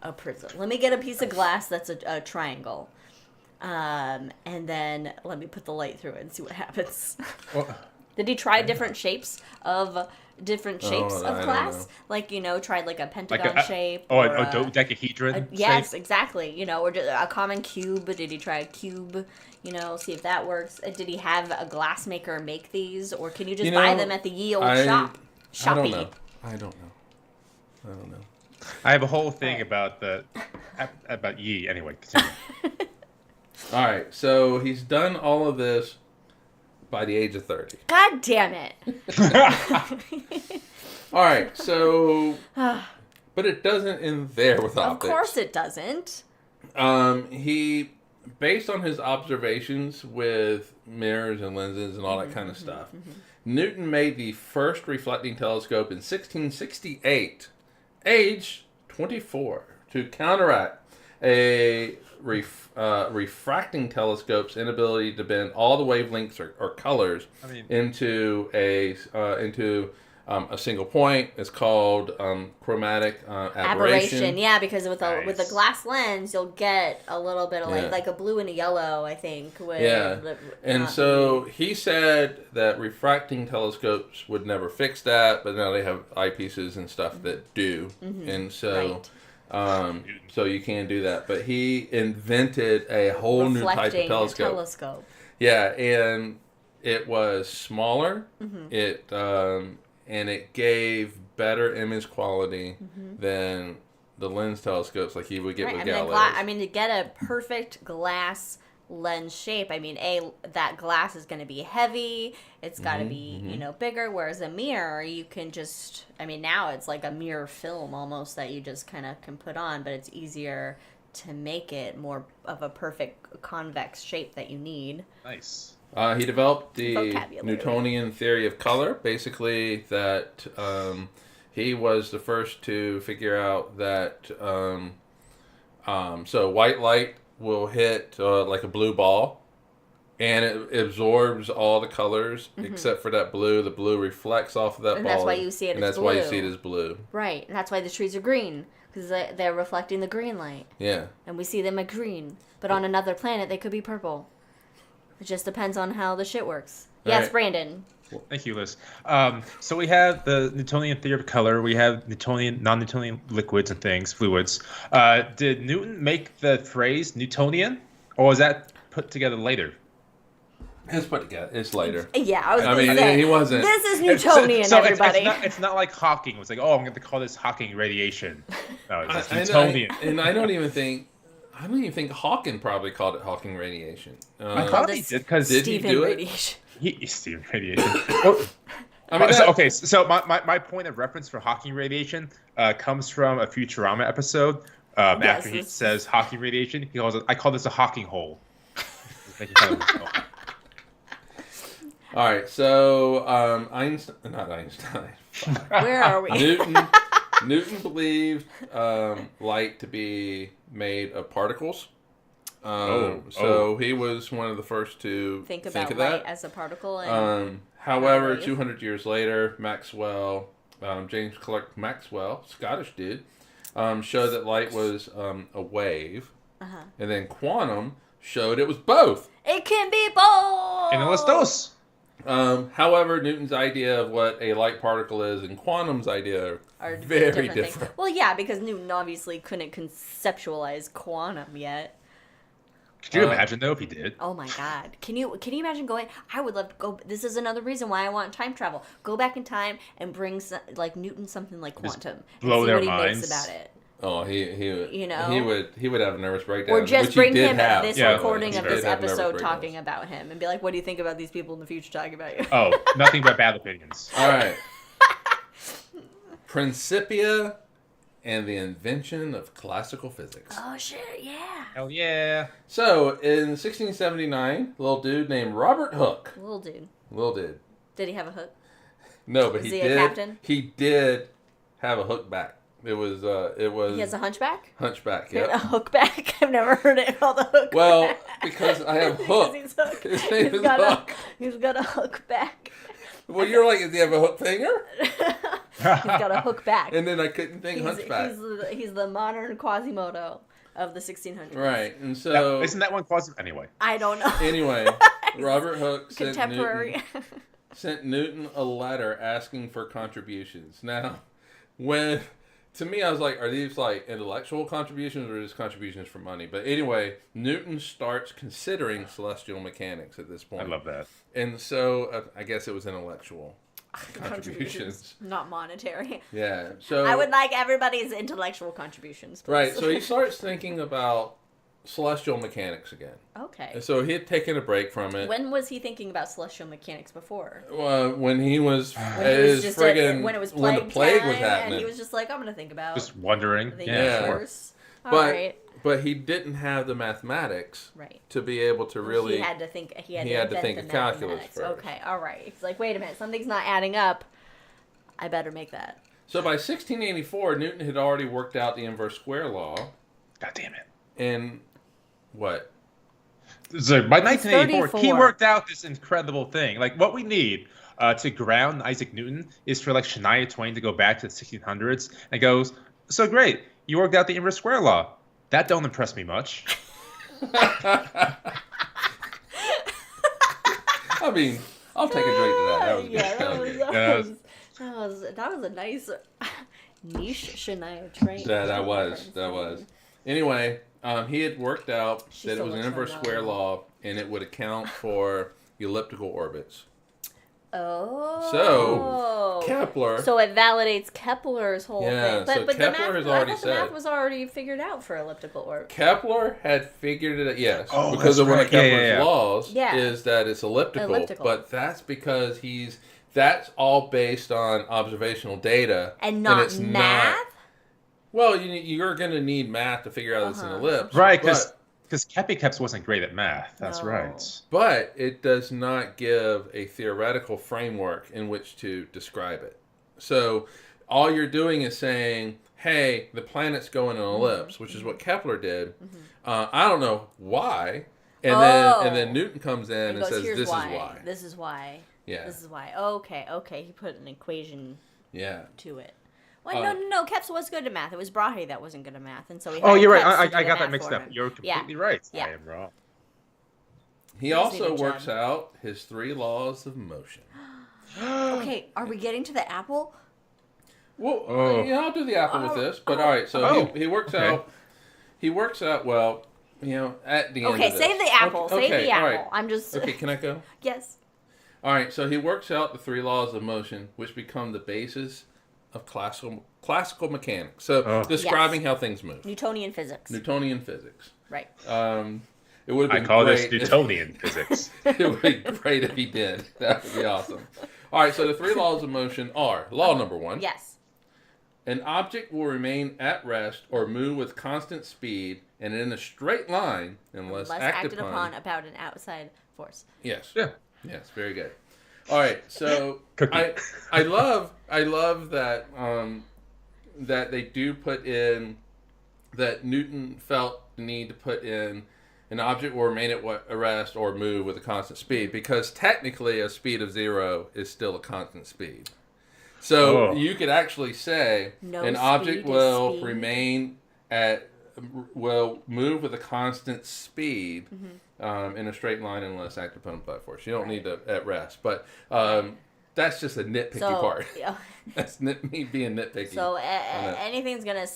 a prism. Let me get a piece of glass that's a triangle. And then let me put the light through it and see what happens. Well, Did he try different shapes of glass? Like, tried like a pentagon shape. Or a dodecahedron yes, shape? Exactly. Or just a common cube. Did he try a cube? See if that works. Did he have a glass maker make these? Or can you just buy them at the ye old shop? Shoppy. I don't know. I have a whole thing about ye. Anyway, continue. All right, so he's done all of this by the age of 30. God damn it. All right, so... but it doesn't end there with optics. Of course it doesn't. He, based on his observations with mirrors and lenses and all that kind of stuff, Newton made the first reflecting telescope in 1668, age 24, to counteract a refracting telescope's inability to bend all the wavelengths or colors into a single point. It's called chromatic aberration. Yeah, because with a glass lens, you'll get a little bit of like a blue and a yellow, I think. So he said that refracting telescopes would never fix that, but now they have eyepieces and stuff that do, and so. So you can do that, but he invented a whole new type of telescope. Yeah, and it was smaller. It and it gave better image quality than the lens telescopes like he would get with Galileo. To get a perfect glass lens shape, that glass is going to be heavy. It's got to be bigger, whereas a mirror you can just now it's like a mirror film almost that you just kind of can put on, but it's easier to make it more of a perfect convex shape that you need. Nice. He developed the Vocabulary. Newtonian theory of color, basically that he was the first to figure out that so white light will hit like a blue ball, and it absorbs all the colors except for that blue. The blue reflects off of that ball. And that's why you see it as blue. And that's why you see it as blue. Right, and that's why the trees are green, because they're reflecting the green light. Yeah. And we see them as green. But on another planet, they could be purple. It just depends on how the shit works. Yes, right. Brandon. Thank you, Liz. So we have the Newtonian theory of color. We have Newtonian, non-Newtonian liquids and things, fluids. Did Newton make the phrase Newtonian, or was that put together later? It's put together. It's later. Yeah, I was going to say. He wasn't. This is Newtonian, everybody. It's not like Hawking was like, oh, I'm going to call this Hawking radiation. No, it's Newtonian. And I don't even think Hawking probably called it Hawking radiation. I thought he did because did he do radiation. Steven radiation. So my point of reference for Hawking radiation comes from a Futurama episode. After he says Hawking radiation, he calls it. I call this a Hawking hole. All right, so not Einstein. Where are we? Newton believed light to be made of particles. So he was one of the first to think about of light that as a particle. However, 200 years later, Maxwell, James Clerk Maxwell, Scottish dude, showed that light was a wave, and then quantum showed it was both. It can be both. And it was those. However, Newton's idea of what a light particle is and quantum's idea are very different. Well, yeah, because Newton obviously couldn't conceptualize quantum yet. Could you imagine though if he did? Oh my God! Can you imagine going? I would love to go. This is another reason why I want time travel. Go back in time and bring Newton something like quantum. Blow and see their what minds. He makes about it. Oh, he you know, he would have a nervous breakdown. Or just bring him this Yeah, recording of this episode talking breakdowns. about him and be like, "What do you think about these people in the future talking about you?" Oh, nothing but bad opinions. All right. Principia and the invention of classical physics. Oh shit! Yeah. Hell yeah. So, in 1679, a little dude named Robert Hooke. Little dude. Did he have a hook? No, but Is he a captain? He did have a hook back. It was. He has a hunchback. Hunchback. Yeah. A hookback. I've never heard it called a hook. Well, because I have Hook. He's Hook. His name is Hook. He's got a hook back. Well, you're like, does he have a hook finger? He's got a hook back. And then I couldn't think hunchback. He's the modern Quasimodo of the 1600s. Right, and so Now, isn't that one Quasimodo anyway? I don't know. Anyway, Robert Hooke Contemporary. sent Newton a letter asking for contributions. Now, to me, I was like, are these like intellectual contributions or just contributions for money? But anyway, Newton starts considering celestial mechanics at this point. I love that. And so I guess it was intellectual contributions. Not monetary. Yeah. So I would like everybody's intellectual contributions, please. Right. So he starts thinking about celestial mechanics again. Okay. And so he had taken a break from it. When was he thinking about celestial mechanics before? When he was when it was when the plague time, was happening, and he was just like, I'm gonna think about Just wondering. the Yeah. universe. All right. But he didn't have the mathematics to be able to really. He had to think. He had to think of calculus first. Okay. All right. He's like, wait a minute, something's not adding up. I better make that. So by 1684, Newton had already worked out the inverse square law. God damn it. And what? So by 1984, 34. he worked out this incredible thing. Like what we need to ground Isaac Newton is for like Shania Twain to go back to the 1600s and goes, so great, you worked out the inverse square law. That don't impress me much. I mean, I'll take a drink to that. That was good. That was a nice niche Shania Twain. Yeah, that was. Anyway, he had worked out that it was an inverse square law, and it would account for elliptical orbits. Oh. So Kepler. So it validates Kepler's whole thing. But Kepler has already said the math was already figured out for elliptical orbits. Kepler had figured it out, yes. Oh, because of one of Kepler's yeah. laws is that it's elliptical. But that's because that's all based on observational data. And not it's math? Well, you're going to need math to figure out it's an ellipse. Right, because Keps wasn't great at math. That's right. But it does not give a theoretical framework in which to describe it. So all you're doing is saying, hey, the planets go in an ellipse, which is what Kepler did. I don't know why. And then Newton comes in and says, this is why. This is why. Yeah. This is why. Okay. He put an equation to it. Well, no. Kepler was good at math. It was Brahe that wasn't good at math, and so he. Oh, you're right. Kepler I do got the that mixed math up. for him. You're completely right. Yeah. I am wrong. He just need also a works gem. out his 3 laws of motion. Okay, are we getting to the apple? Well, Oh. yeah, I'll do the apple with this. But all right, so Oh, he works okay. out. He works out well. At the end. Okay, of this. save the apple. Okay, Save the all apple. right. I'm just. Okay, can I go? Yes. All right, so he works out the 3 laws of motion, which become the basis of classical mechanics. So describing how things move. Newtonian physics. Newtonian physics. Right. It would have I been call this great Newtonian physics. It would be great if he did. That would be awesome. All right, so the 3 laws of motion are: law number 1. Yes. An object will remain at rest or move with constant speed and in a straight line unless acted upon about an outside force. Yes. Yeah. Yes, very good. All right, so Cookie. I love that that they do put in that Newton felt the need to put in an object will remain at rest or move with a constant speed, because technically a speed of 0 is still a constant speed. So you could actually say an object will will move with a constant speed in a straight line unless acted upon by force. You don't need to at rest, but that's just a nitpicky part. Yeah. That's me being nitpicky. So anything's gonna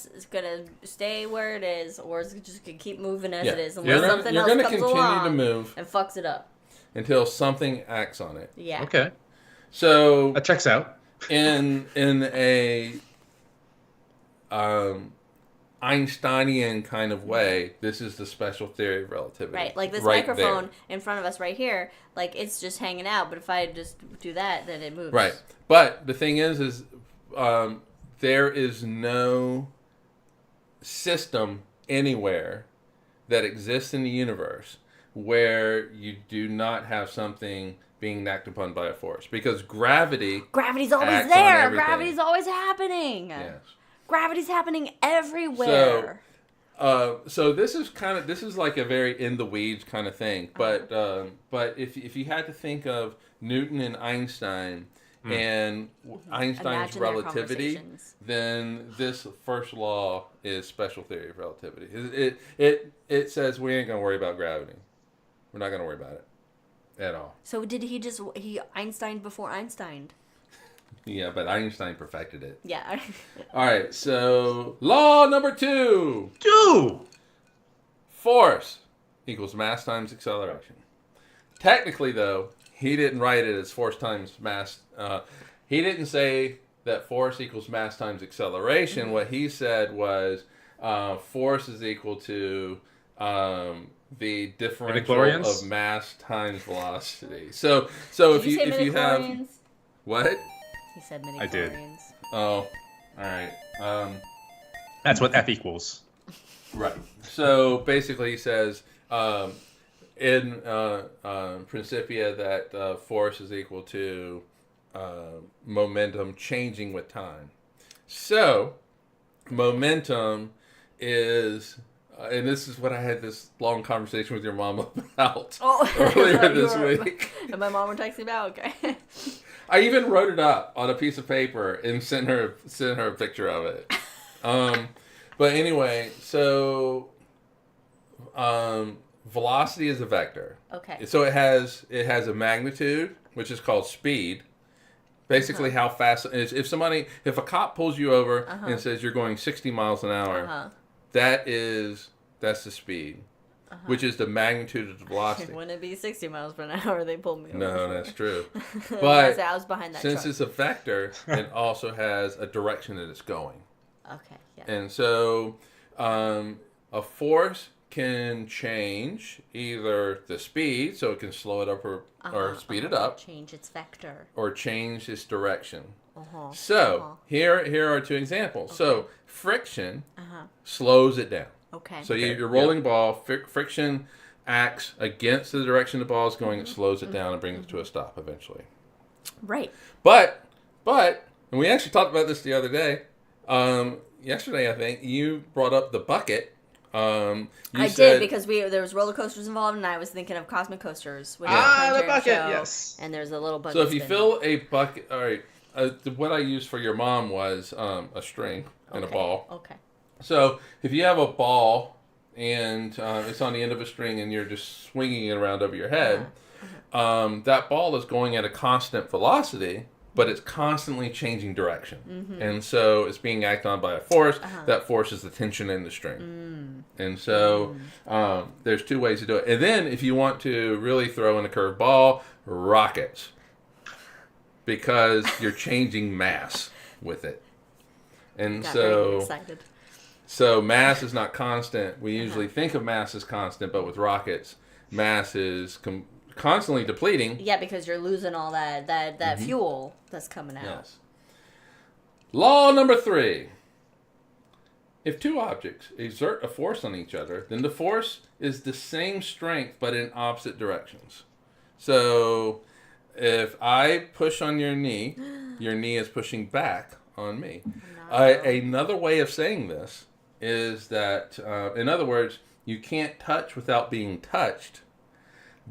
stay where it is, or it's just gonna keep moving as it is, unless something else comes continue along to move and fucks it up until something acts on it. Yeah. Okay. So That checks out. in a Einsteinian kind of way, this is the special theory of relativity. Right, like this right microphone there. in front of us right here, like it's just hanging out. But if I just do that, then it moves. Right, but the thing is there is no system anywhere that exists in the universe where you do not have something being acted upon by a force, because gravity's Gravity's always acts on there. everything. Gravity's always happening. Yes. Gravity's happening everywhere. So this is like a very in the weeds kind of thing. But if you had to think of Newton and Einstein and Einstein's Imagine their relativity, conversations. then this first law is special theory of relativity. It says we ain't gonna worry about gravity. We're not gonna worry about it at all. So did he Einstein before Einstein? Yeah, but Einstein perfected it. Yeah. All right, so law number 2. Force equals mass times acceleration. Technically, though, he didn't write it as force times mass. He didn't say that force equals mass times acceleration. Mm-hmm. What he said was force is equal to the differential Midichlorians? of mass times velocity. So if you have what? He said I did. midichlorians. Oh, all right. That's what F equals. Right. So basically, he says in Principia that force is equal to momentum changing with time. So momentum is, and this is what I had this long conversation with your mom about earlier this week. And my mom were texting about. Okay. I even wrote it up on a piece of paper and sent her a picture of it. But anyway, so velocity is a vector. Okay. So it has a magnitude, which is called speed. Basically, how fast if a cop pulls you over and says you're going 60 miles an hour, that's the speed, which is the magnitude of the velocity. Wouldn't it be 60 miles per hour? They pulled me over. No, that's true. But But I was behind that since truck. it's a vector, it also has a direction that it's going. Okay. Yeah. And so a force can change either the speed, so it can slow it up or speed it up, Change its vector. or change its direction. So here are 2 examples. So friction slows it down. Okay. So you're rolling ball, friction acts against the direction the ball is going, it slows it down and brings it to a stop eventually. Right. But, and we actually talked about this the other day, yesterday I think, you brought up the bucket. I did, because there was roller coasters involved, and I was thinking of cosmic coasters. With the Planetarium bucket, show, yes. And there's a little bucket. So if you spinning. fill a bucket, all right, what I used for your mom was a string and a ball. Okay. So if you have a ball and it's on the end of a string, and you're just swinging it around over your head, that ball is going at a constant velocity, but it's constantly changing direction. And so it's being acted on by a force. That force is the tension in the string. And so there's two ways to do it. And then if you want to really throw in a curved ball, rockets. Because you're changing mass with it. And Got very excited. So mass is not constant. We usually think of mass as constant, but with rockets, mass is constantly depleting. Yeah, because you're losing all that fuel that's coming out. Yes. Law number 3. If two objects exert a force on each other, then the force is the same strength but in opposite directions. So if I push on your knee is pushing back on me. No. Another way of saying this is that, in other words, you can't touch without being touched.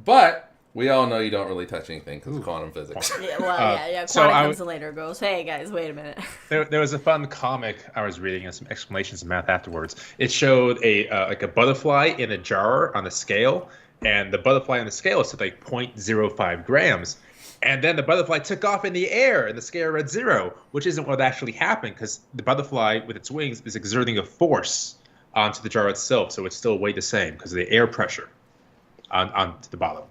But we all know you don't really touch anything because of quantum physics. Yeah, Quantum comes in later and goes, hey guys, wait a minute. There was a fun comic I was reading and some explanations of math afterwards. It showed a butterfly in a jar on a scale, and the butterfly on the scale is like 0.05 grams. And then the butterfly took off in the air, and the scale read 0, which isn't what actually happened, because the butterfly with its wings is exerting a force onto the jar itself, so it's still weighed the same because of the air pressure onto the bottom.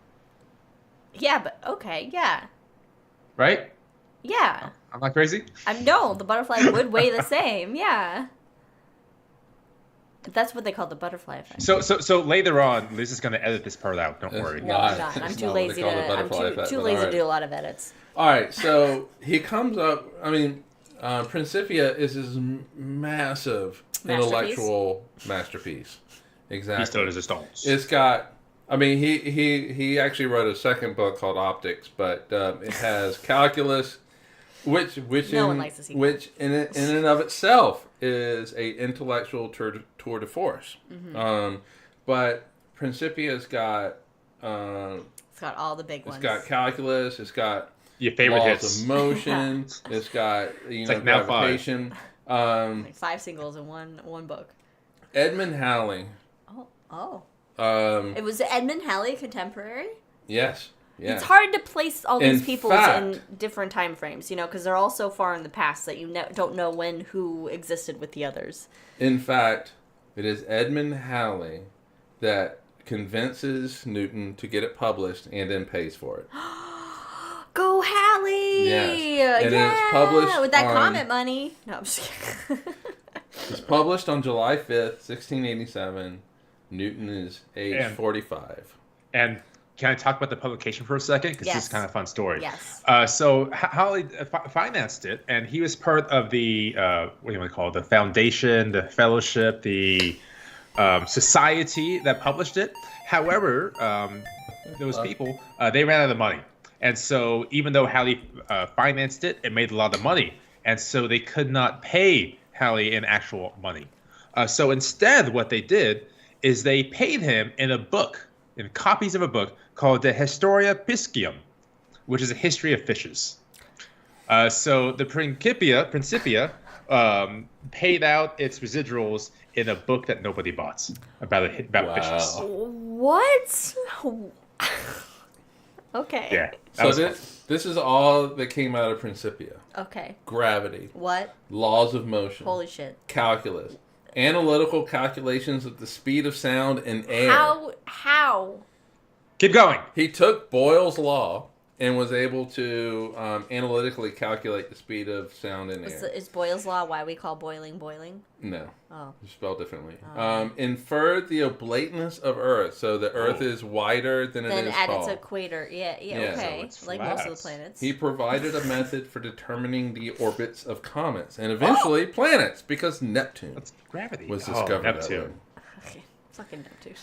Yeah, but okay, yeah. Right? Yeah. I'm not crazy? No, the butterfly would weigh the same, yeah. That's what they call the butterfly effect. So later on, Liz is going to edit this part out. Don't worry. No, I'm not. I'm too lazy to do a lot of edits. All right, so he comes up. I mean, Principia is his massive intellectual masterpiece. Exactly. He still has the stones. It's got. I mean, he actually wrote a second book called Optics, but it has calculus, which no one likes to see which in and of itself is a intellectual tour de force. But Principia's got it's got all the big ones. It's got calculus. It's got your favorite laws hits of motion. It's got like gravitation. Like 5 singles in one book. Edmund Halley. Oh. It was Edmund Halley a contemporary? Yes. Yeah. It's hard to place all these people in different time frames, because they're all so far in the past that you don't know when who existed with the others. In fact, it is Edmund Halley that convinces Newton to get it published and then pays for it. Go Halley! Yes. And it's published with that comet money. No, I'm just kidding. It's published on July 5th, 1687. Newton is age 45. And can I talk about the publication for a second? Because this is kind of a fun story. Yes. So Halley financed it, and he was part of the, what do you want to call it, the foundation, the fellowship, the society that published it. However, those people, they ran out of money. And so even though Halley financed it, it made a lot of money. And so they could not pay Halley in actual money. So instead, what they did is they paid him in a book, in copies of a book called the Historia Piscium, which is a history of fishes. So the Principia paid out its residuals in a book that nobody bought about fishes. What? Okay. Yeah. So this is all that came out of Principia. Okay. Gravity. What? Laws of motion. Holy shit. Calculus. Analytical calculations of the speed of sound in air. How? Keep going. He took Boyle's law and was able to analytically calculate the speed of sound in air. Is Boyle's law why we call boiling? No. Oh. It's spelled differently. Inferred the oblateness of Earth. So the Earth is wider than it is at tall. its equator. Yeah, okay. So like most of the planets. He provided a method for determining the orbits of comets and eventually planets because Neptune That's gravity. was discovered that way. Neptune. Okay. Fucking Neptune.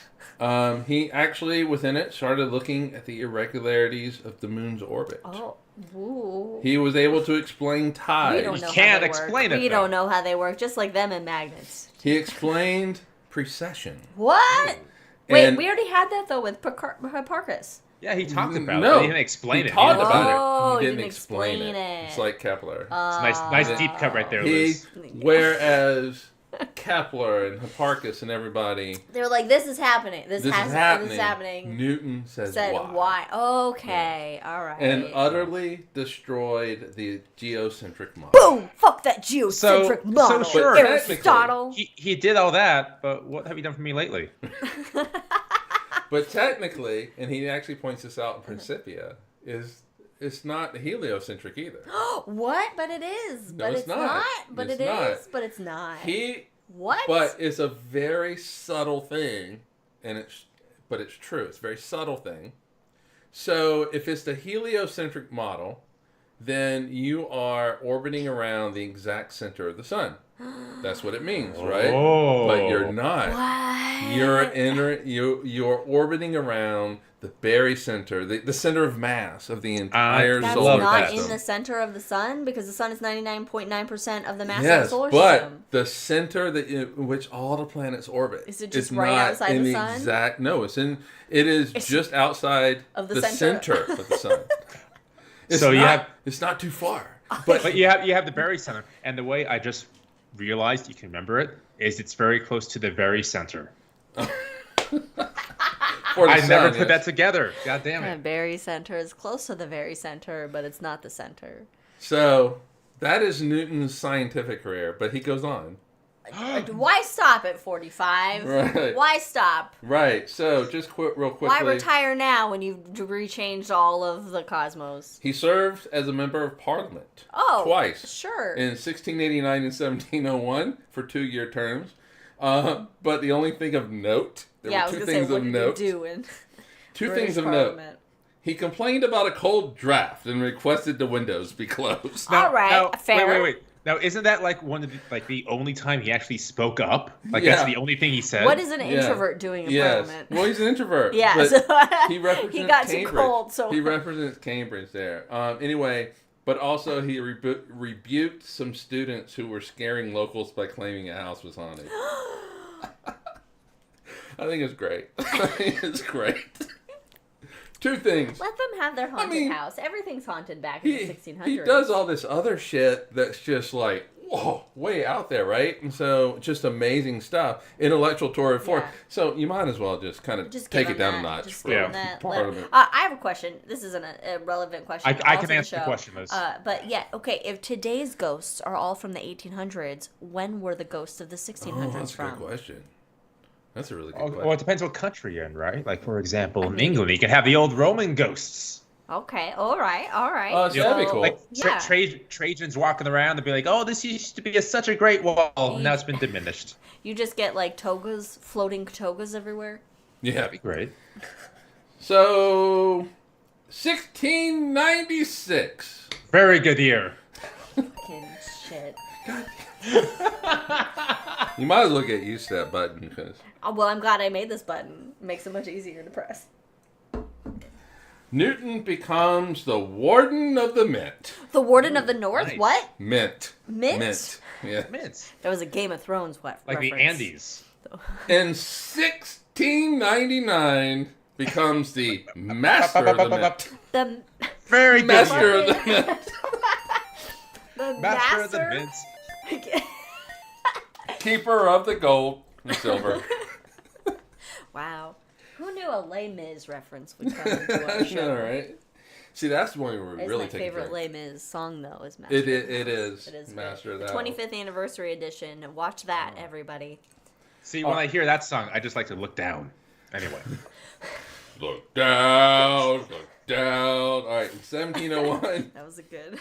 He actually, within it, started looking at the irregularities of the moon's orbit. Oh, woo. He was able to explain tides. We don't know can't how they explain work. it, We though. don't know how they work, just like them and magnets. He explained precession. What? Wait, And- we already had that, though, with Hipparchus. Yeah, he talked about No. it. He didn't explain He it. talked He about it. Oh, He he didn't explain it. It's like Kepler. It's nice deep cut right there, He, Liz. whereas Kepler and Hipparchus and everybody. They were like, "This is happening. This is happening." Newton said why? Okay, all right. And utterly destroyed the geocentric model. Boom! Fuck that geocentric model. So sure, Aristotle. He did all that, but what have you done for me lately? But technically, and he actually points this out in Principia, it's not heliocentric either. What? But it is. No, but it's not. But It's it not. is. But it's not. What? But it's a very subtle thing, but it's true. It's a very subtle thing. So if it's the heliocentric model, then you are orbiting around the exact center of the sun. That's what it means, right? Oh. But you're not. What? You're orbiting around the barycenter, the center of mass of the entire That's solar not system. in the center of the sun because the sun is 99.9% of the mass of Yes, the solar but system. the center in which all the planets orbit Is it just is right not outside in the the sun? exact. No, it's just outside of the the center. center of the sun. It's not too far. But you have the barycenter, and the way I just realized you can remember it is it's very close to the very center. I never put that together. God damn it. The very center is close to the very center, but it's not the center. So that is Newton's scientific career, but he goes on. Why stop at 45? Right. Why stop? Right. So just real quickly. Why retire now when you've rechanged all of the cosmos? He served as a member of Parliament twice. Sure. In 1689 and 1701 for 2-year terms. But the only thing of note, there were two things of note. Two things of note. He complained about a cold draft and requested the windows be closed. Fair. Wait. Now, isn't that like one of the only time he actually spoke up? That's the only thing he said. What is an introvert doing in Parliament? Well, he's an introvert. Yeah, but so he represents he got Cambridge. too cold. So he represents Cambridge there. Anyway, but also he rebuked some students who were scaring locals by claiming a house was haunted. I think it's great. I think it's great. Two things. Let them have their haunted house. Everything's haunted back in the 1600s. He does all this other shit that's just like, whoa, way out there, right? And so, just amazing stuff. Intellectual tour of force. Yeah. So, you might as well just kind of take it down a notch. Just for Parliament. I have a question. This isn't a relevant question. I can answer the question, Liz. But yeah, okay, if today's ghosts are all from the 1800s, when were the ghosts of the 1600s that's from? a good question. That's a really good question. Well, it depends what country you're in, right? Like, for example, in England, you can have the old Roman ghosts. Okay, all right. So that'd be cool. Like, Trajan's walking around and be like, oh, this used to be such a great wall. Now it's been diminished. You just get, like, togas, floating togas everywhere? Yeah. That'd be great. So, 1696. Very good year. Fucking shit. You might as well get used to that button because. Well, I'm glad I made this button. It makes it much easier to press. Newton becomes the Warden of the Mint. The Warden of the North? Nice. What? Mint. Mint? Yeah. Mint. That was a Game of Thrones Like reference. the Andes. In 1699 becomes the Master of the Mint. The Very good Master year. of the Mint. the Master of the Mint. Keeper of the gold and silver. Wow. Who knew a Les Mis reference would come into our show? All right. See, that's the one where we It's really my take favorite a break. Les Mis song, though, is Master. It is. It is Master good. of The that. 25th anniversary edition. Watch that, everybody. See, when I hear that song, I just like to look down. Anyway. Look down, look down. All right, in 1701, That was a good.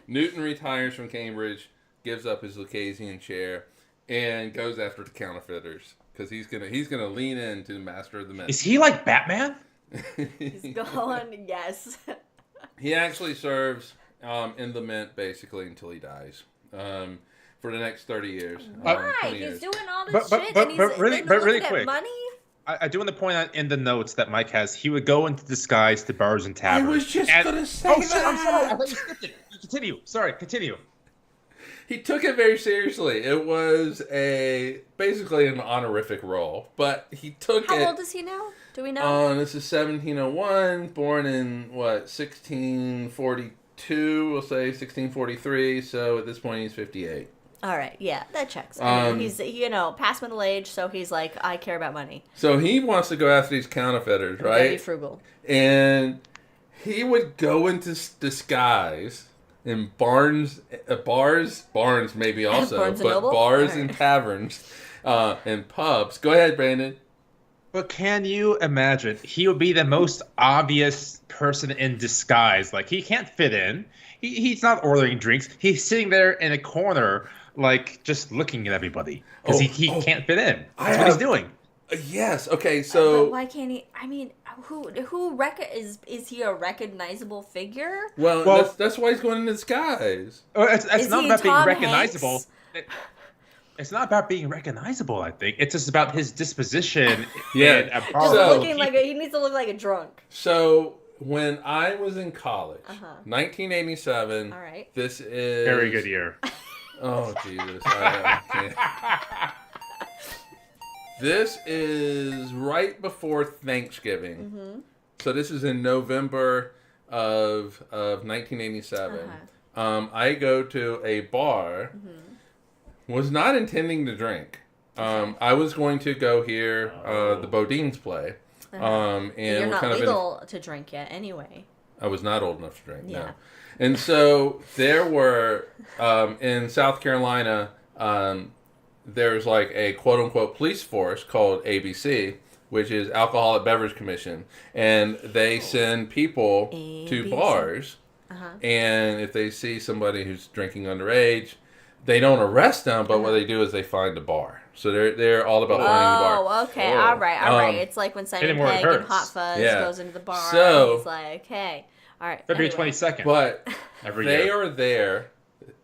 Newton retires from Cambridge, gives up his Lucasian chair, and goes after the counterfeiters because he's gonna lean into the Master of the Mint. Is he like Batman? He's going, yes. He actually serves in the Mint basically until he dies. For the next 30 years. Why? 20 He's years. doing all this But shit, really- and he's but really looking at quick. money? I do want to point out in the notes that Mike has, he would go into disguise to bars and taverns. I was just gonna say shit, I'm sorry. I thought you skipped it. Continue. Sorry, continue. He took it very seriously. It was basically an honorific role, but he took it. How old is he now? Do we know? This is 1701, born in 1642, we'll say 1643, so at this point he's 58. All right, yeah, that checks. I mean, he's past middle age, so he's like, I care about money. So he wants to go after these counterfeiters, Gotta be right? frugal. And he would go into disguise in bars maybe also, Barnes and but Noble? bars Alright. and taverns, and pubs. Go ahead, Brandon. But can you imagine? He would be the most obvious person in disguise. Like, he can't fit in. He's not ordering drinks. He's sitting there in a corner, like, just looking at everybody. Because he can't fit in. That's what he's doing. Yes. Okay. So But why can't he? I mean, is he a recognizable figure? well, that's why he's going into disguise. It's Is not he about being Tom recognizable. Hanks? It's not about being recognizable, I think. It's just about his disposition Yeah. in a Just bar. looking like he needs to look like a drunk. So when I was in college, Uh-huh. 1987. All right. This is Very good year. Oh Jesus! I can't. This is right before Thanksgiving. Mm-hmm. So this is in November of 1987. I go to a bar. Was not intending to drink. I was going to go hear the Bodines play. And You're we're not kind of legal to drink yet, anyway. I was not old enough to drink. Yeah. No. And so there were in South Carolina. There's like a quote unquote police force called ABC, which is Alcoholic Beverage Commission, and they send people to ABC. bars, and if they see somebody who's drinking underage, they don't arrest them, but what they do is they find a bar. So they're all about finding the bar. Oh, okay, all right. It's like when Simon Hitting where it Pegg and hurts. Hot Fuzz Yeah. goes into the bar, So- and he's like, hey, all right. February anyway. 22nd. But every they year. are there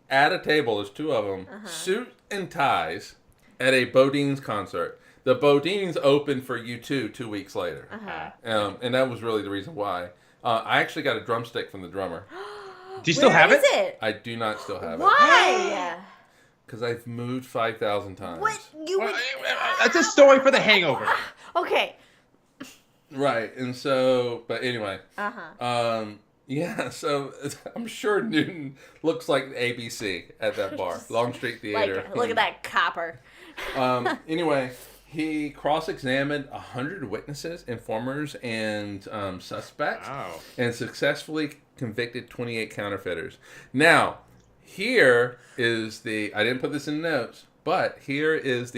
at a table. There's two of them, suit and ties, at a Bodines concert. The Bodines opened for U2 2 weeks later, and that was really the reason why. I actually got a drumstick from the drummer. Do you still have Where it? is it? I do not still have it Why? because I've moved 5,000 times. What you Well, would? that's a story for the Hangover. Okay. Right, and so, but anyway, Uh-huh. yeah. So I'm sure Newton looks like ABC at that bar, Long Street Theater. Like, look at that copper. Anyway, he cross-examined 100 witnesses, informers, and suspects, Wow. and successfully convicted 28 counterfeiters. Now, here is I didn't put this in notes, but here is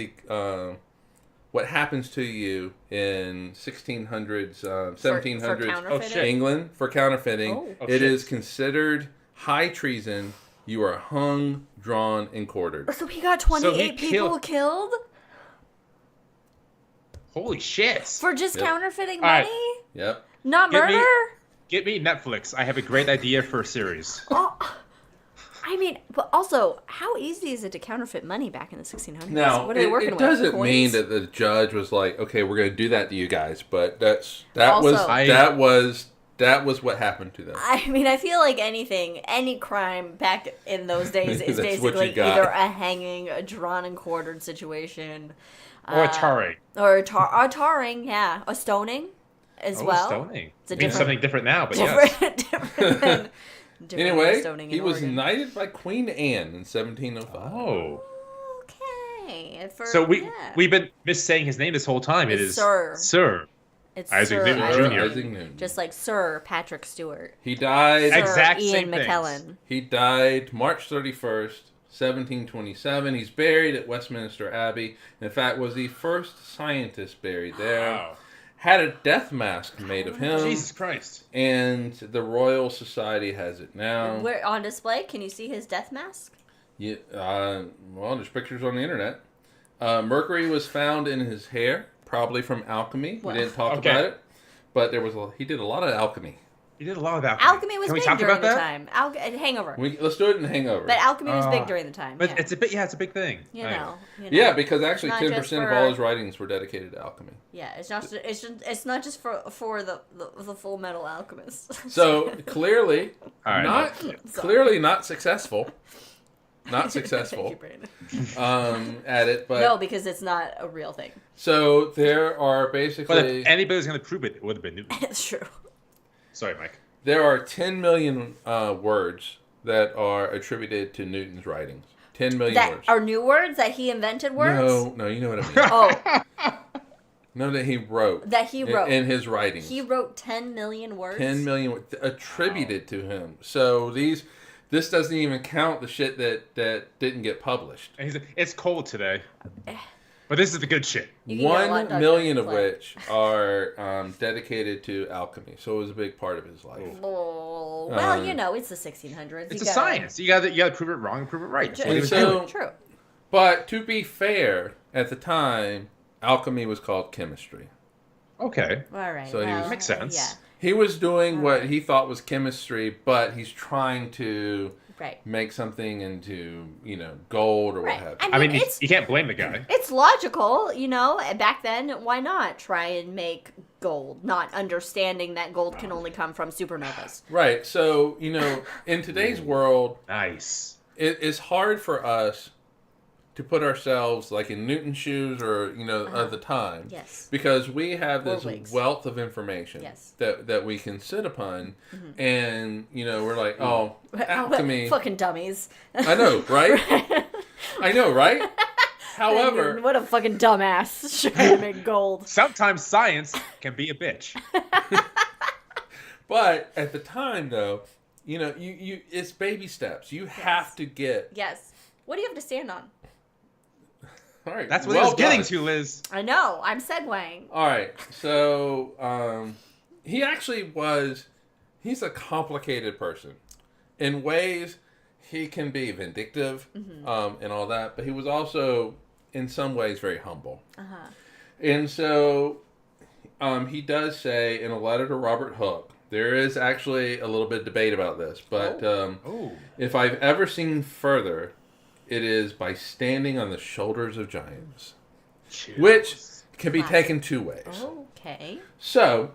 what happens to you in 1600s, 1700s counterfeiting? England for counterfeiting. Oh. Oh, It shit. is considered high treason. You are hung, drawn, and quartered. So he got 28 people killed Holy shit. for just Yep. counterfeiting All right. money? Yep. Not Get me- murder? Get me Netflix. I have a great idea for a series. Oh, I mean, but also, how easy is it to counterfeit money back in the 1600s? Now, what are they working it with? doesn't Coins? mean that the judge was like, "Okay, we're going to do that to you guys," but that Also- was what happened to them. I mean, I feel like any crime back in those days is That's what you basically got. either a hanging, a drawn and quartered situation, Or a tarring. or a tarring, yeah, a stoning as well. Stoning. It's a It means different- something different now, but yes. different than Anyway, stoning he in was Oregon. knighted by Queen Anne in 1705. Oh. Okay. So we've been missaying his name this whole time. It It's is Sir. Sir. It's Isaac Sir Newton Isaac Jr. Isaac Newton. Just like Sir Patrick Stewart. He died. Sir Exact Ian same things. McKellen. He died March 31st, 1727. He's buried at Westminster Abbey. In fact, was the first scientist buried there. Wow. Had a death mask made of him. Jesus Christ. And the Royal Society has it now. Where on display? Can you see his death mask? Yeah, well, there's pictures on the internet. Mercury was found in his hair, probably from alchemy. Well, we didn't talk okay. about it, but he did a lot of alchemy. He did a lot of alchemy. Alchemy was Can we big talk during about the that? time. Hangover. Let's do it in Hangover. But alchemy was big Ah. during the time. But Yeah. it's a big thing. you Right. know. Yeah, because actually Not 10% just of all for- his writings were dedicated to alchemy. Yeah, it's not just for the Full Metal Alchemist. So clearly, All right. not successful. Not successful Thank you, Brandon. at it, but No, because it's not a real thing. so there are But basically if anybody was going to prove it, it would have been Newton. It's true. Sorry, Mike. there are 10 million words that are attributed to Newton's writings. 10 million That words. are new words that he invented words? No, you know what I mean. Oh, No, that he wrote. that he wrote. In his writings. He wrote 10 million words? 10 million words attributed to him. So this doesn't even count the shit that didn't get published. And he's like, it's cold today. But this is the good shit. 1 million of which are dedicated to alchemy. So it was a big part of his life. Oh, well, it's the 1600s. It's a science. You gotta prove it wrong and prove it right. That's what he was So- doing. True. But to be fair, at the time, alchemy was called chemistry. Okay. All right. So he well, was- Makes sense. Yeah. He was doing what he thought was chemistry, but he's trying to Right. make something into, gold or Right. what have you. I mean, it's you can't blame the guy. it's logical, Back then, why not try and make gold? Not understanding that gold can only come from supernovas. Right. So, in today's world, Nice. it's hard for us to put ourselves like in Newton's shoes or, of the time. Yes. Because we have this Wigs. wealth of information Yes. that we can sit upon. And, we're like, oh, alchemy. Fucking dummies. I know, right? I know, right? However, What a fucking dumbass trying to make gold. Sometimes science can be a bitch. but at the time, though, you it's baby steps. You have to get. Yes. What do you have to stand on? All right. That's what well he was getting done. to, Liz. I know. I'm segueing. All right. So he actually he's a complicated person. In ways, he can be vindictive and all that, but he was also, in some ways, very humble. Uh-huh. And so he does say in a letter to Robert Hooke, there is actually a little bit of debate about this, but if I've ever seen further, it is by standing on the shoulders of giants, which can be taken two ways. Okay. So,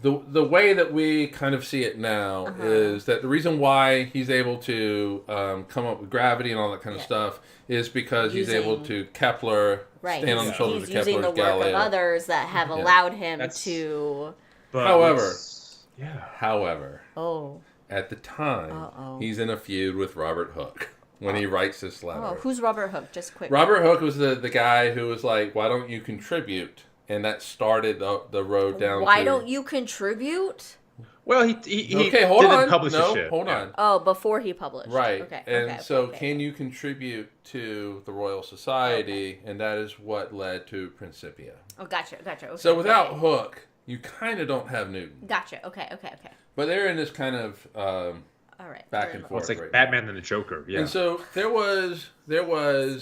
the way that we kind of see it now is that the reason why he's able to come up with gravity and all that kind of stuff is because he's able to Kepler stand on the shoulders of He's using Kepler's the work Galileo. of others that have allowed him That's- to... But However, yeah. Oh. at the time, he's in a feud with Robert Hooke when he writes this letter. Oh, who's Robert Hooke? Just quick. Robert Hooke was the guy who was like, why don't you contribute? And that started the road down Why to... don't you contribute? Well, he Okay, hold didn't on. publish the No, shit. hold Yeah. on. Oh, before he published. Right. Okay. And can you contribute to the Royal Society? And that is what led to Principia. Oh, gotcha. Okay, So without Hooke, you kind of don't have Newton. Gotcha. Okay. But they're in this kind of All right. back and Well, forth. it's like right Batman and the Joker. Yeah. And so there was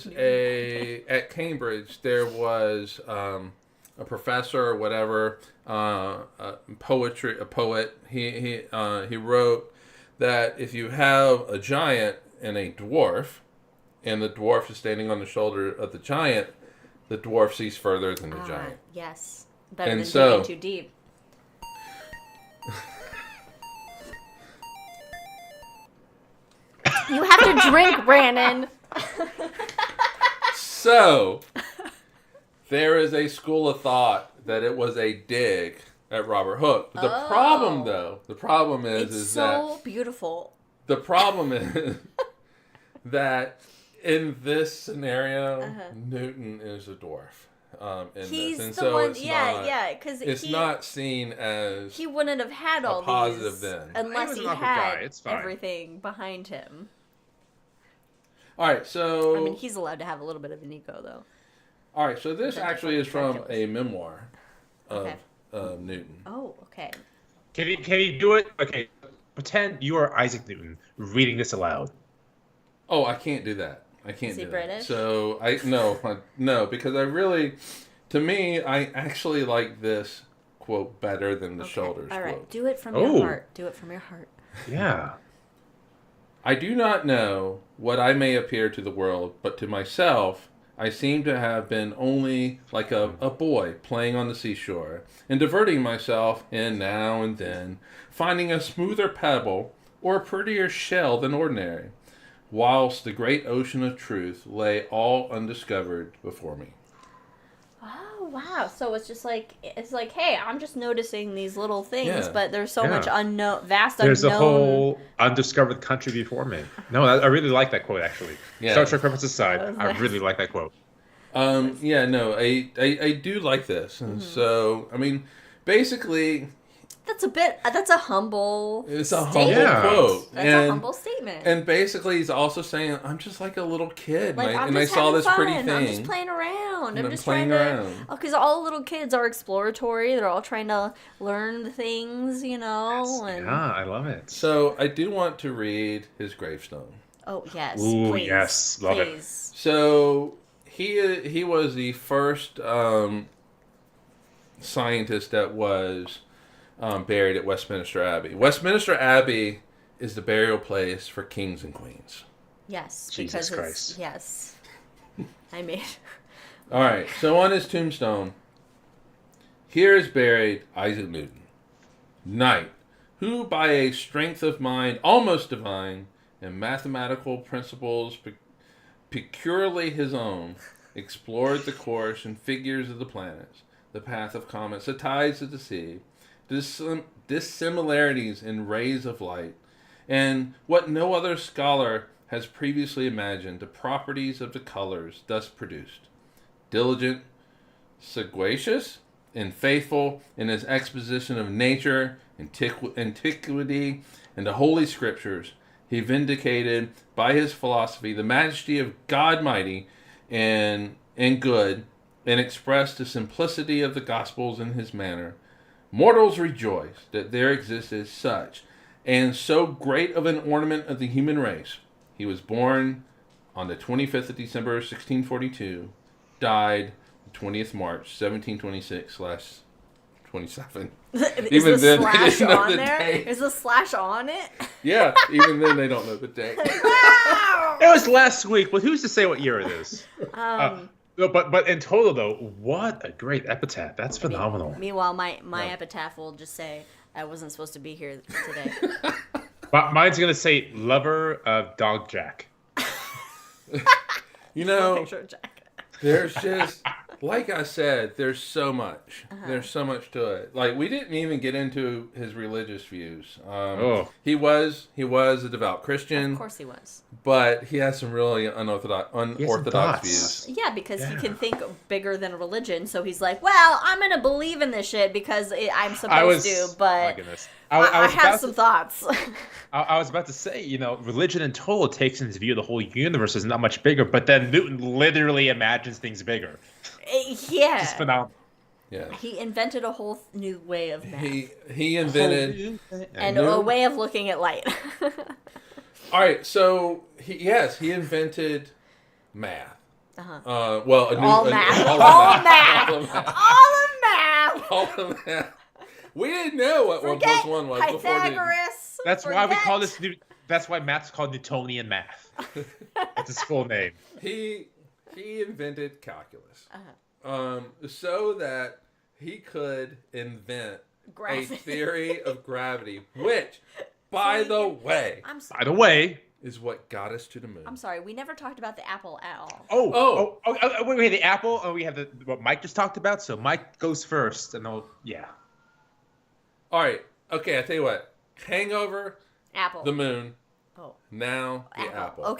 at Cambridge there was a professor or whatever, a poet. He wrote that if you have a giant and a dwarf, and the dwarf is standing on the shoulder of the giant, the dwarf sees further than the giant. Yes. Better And than so- digging too deep. You have to drink, Brandon. So there is a school of thought that it was a dig at Robert Hooke. But the problem is It's is so beautiful. that the problem is that in this scenario, Newton is a dwarf. He's this. And the so one, it's yeah, not, yeah, because it's not seen as he wouldn't have had all positive these then. unless was he an awkward had guy. It's fine. everything behind him. all right. So I mean, he's allowed to have a little bit of an ego, though. all right. So this That's actually is from ridiculous. a memoir of Okay. Newton. Oh, okay. Can you do it? Okay. Pretend you are Isaac Newton reading this aloud. Oh, I can't do that. I can't Is he do British? that. So no, because I really, to me, I actually like this quote better than the shoulders All right. quote. Do it from Oh. your heart. Do it from your heart. Yeah. I do not know what I may appear to the world, but to myself, I seem to have been only like a boy playing on the seashore and diverting myself in now and then, finding a smoother pebble or a prettier shell than ordinary, whilst the great ocean of truth lay all undiscovered before me. Oh, wow. So it's just like, hey, I'm just noticing these little things, Yeah. but there's so Yeah. much unknown, vast There's unknown. a whole undiscovered country before me. No, I really like that quote, actually. Yeah. Star Trek reference aside, That was I nice. really like that quote. Yeah, no, I do like this. And so, I mean, basically, That's a humble it's a humble statement. quote. That's a humble statement. And basically, he's also saying, I'm just like a little kid. Like, and I'm I just saw having this fun. pretty thing. I'm just playing around. And I'm just playing trying to... around. Because all little kids are exploratory. They're all trying to learn things, And... Yeah, I love it. So, I do want to read his gravestone. Oh, yes. Ooh, please. yes. Love it. Please. So, he was the first scientist that was buried at Westminster Abbey. Westminster Abbey is the burial place for kings and queens. Yes. Jesus because Christ. Yes. I made... All right, so on his tombstone, here is buried Isaac Newton, knight, who by a strength of mind almost divine and mathematical principles peculiarly his own, explored the course and figures of the planets, the path of comets, the tides of the sea, dissimilarities in rays of light, and what no other scholar has previously imagined, the properties of the colors thus produced. Diligent, sagacious, and faithful in his exposition of nature, antiquity, and the Holy Scriptures, he vindicated by his philosophy the majesty of God mighty and good, and expressed the simplicity of the Gospels in his manner. Mortals rejoice that there exists such, and so great of an ornament of the human race. He was born on the 25th of December, 1642, died the 20th March, 1726/27. Is the then, they slash didn't know on the there? date. Is the slash on it? Yeah, even then they don't know the date. Wow! It was last week, but who's to say what year it is? No, but in total, though, what a great epitaph. That's phenomenal. Meanwhile, my epitaph will just say, I wasn't supposed to be here today. Mine's going to say, lover of Dog Jack. You know, Picture of Jack. there's just, like I said, there's so much. There's so much to it. Like, we didn't even get into his religious views. He was a devout Christian. Of course he was. But he has some really unorthodox views. Yeah, because he can think bigger than religion. So he's like, well, I'm going to believe in this shit because I'm supposed to, but my goodness. I have some thoughts. I was about to say, religion in total takes into view the whole universe is not much bigger, but then Newton literally imagines things bigger. Yeah. It's phenomenal. Yeah. He invented a whole new way of math. He invented and a way of looking at light. All right, so he invented math. Uh-huh. All math. All of math. We didn't know what 1 + 1 was before. Pythagoras. That's why we call this that's why math's called Newtonian math. That's his full name. He invented calculus. So that he could invent a theory of gravity, which, by the way, is what got us to the moon. I'm sorry, we never talked about the apple at all. Wait, we had the apple, and we had what Mike just talked about. So Mike goes first, and All right. Okay, I tell you what. Hangover. Apple. The moon. Oh. Now the apple.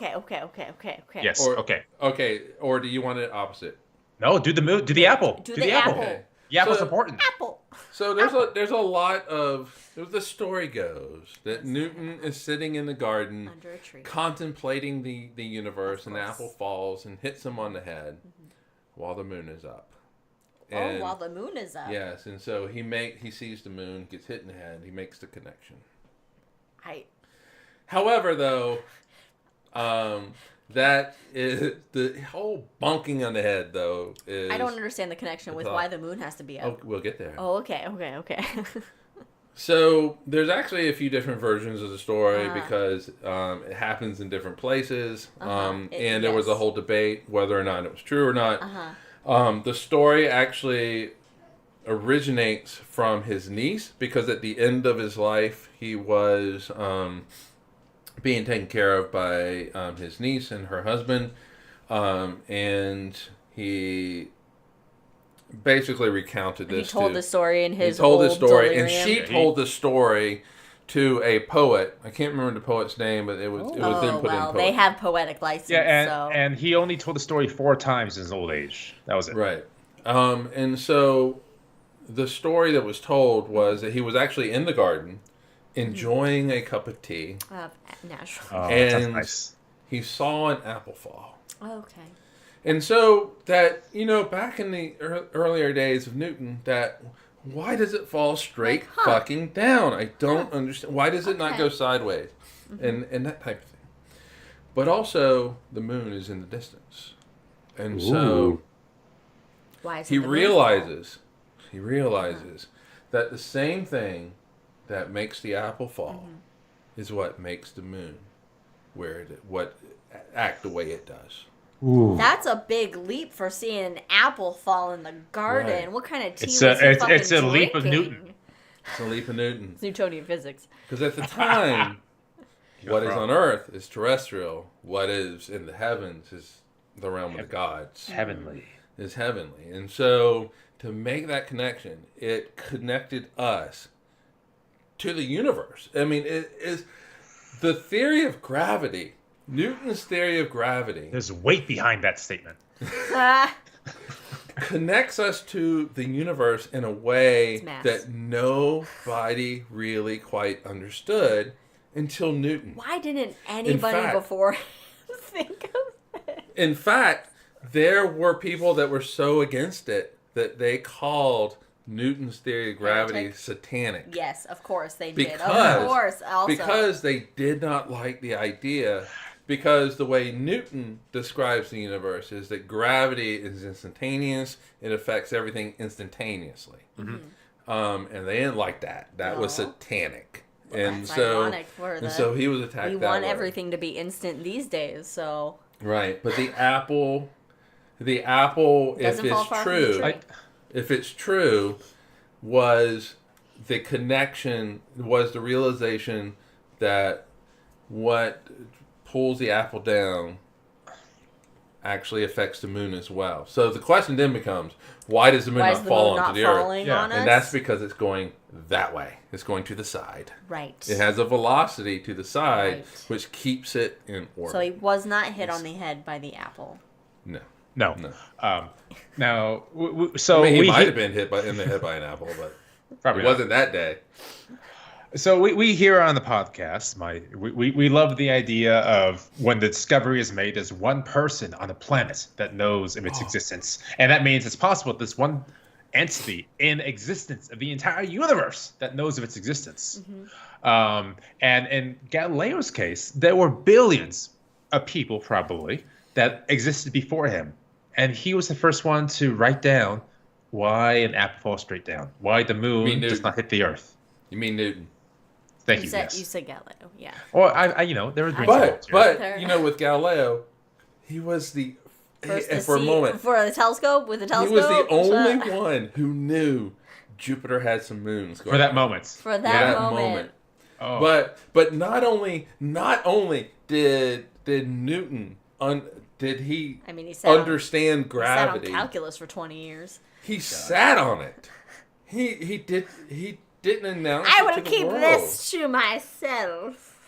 Yes. Okay. Okay. Or do you want it opposite? No. Do the moon. Do the apple. Do the apple. Okay. The apple's important. Apple. So there's a lot of. The story goes that Newton is sitting in the garden Under a tree, contemplating the universe, and the apple falls and hits him on the head while the moon is up. And, while the moon is up. Yes, and so he sees the moon, gets hit in the head, he makes the connection. However, though, that is the whole bonking on the head. Though is I don't understand the connection with why the moon has to be up. Oh, we'll get there. Oh, okay. So there's actually a few different versions of the story because it happens in different places, and there was a whole debate whether or not it was true or not. The story actually originates from his niece because at the end of his life he was being taken care of by his niece and her husband, and he basically recounted He this. told the story in his He told the old story, delirium. and she told the story to a poet. I can't remember the poet's name, but it was then put in poetry. They have poetic license. And he only told the story 4 times in his old age. That was it. Right. And so the story that was told was that he was actually in the garden enjoying a cup of tea. Natural. Oh, and that's nice. he saw an apple fall. Okay. And so that, back in the earlier days of Newton, that why does it fall straight fucking down? I don't understand. Why does it not go sideways? And that type of thing. But also, the moon is in the distance. And so he realizes that the same thing that makes the apple fall is what makes the moon act the way it does. Ooh. That's a big leap for seeing an apple fall in the garden. Right. What kind of tea was he It's a leap of Newton. It's a leap of Newton. It's Newtonian physics. Because at the time, what is on Earth is terrestrial. What is in the heavens is the realm of the gods. Heavenly. Is heavenly. And so to make that connection, it connected us to the universe. I mean, it is the theory of gravity. Newton's theory of gravity. There's weight behind that statement. Connects us to the universe in a way that nobody really quite understood until Newton. Why didn't anybody before think of it? In fact, there were people that were so against it that they called Newton's theory of gravity satanic. Yes, of course they did. Of course, also. Because they did not like the idea. Because the way Newton describes the universe is that gravity is instantaneous. It affects everything instantaneously. Mm-hmm. And they didn't like that. That was satanic. Well, and that's ironic so he was attacked. We want everything to be instant these days, so. Right, but the apple, if it's true, was the connection, was the realization that what pulls the apple down actually affects the moon as well. So the question then becomes, why does the moon not fall onto the Earth? And that's because it's going that way. It's going to the side. Right. It has a velocity to the side, which keeps it in orbit. So he was not hit on the head by the apple. No. Now, he might have been hit in the head by an apple, but probably wasn't that day. So we here on the podcast, we love the idea of when the discovery is made, there's one person on the planet that knows of its existence. And that means it's possible that there's one entity in existence of the entire universe that knows of its existence. Mm-hmm. And in Galileo's case, there were billions of people probably that existed before him. And he was the first one to write down why an apple falls straight down, why the moon does not hit the Earth. You mean Newton? Thank you. You said Galileo, yeah. Well, there was but with Galileo, he was the for the telescope with the telescope. He was the only one who knew Jupiter had some moons. For that moment. For that moment. Oh. But not only did Newton he understand gravity. He sat on calculus for 20 years. He sat on it. He didn't announce it to the world. I will keep this to myself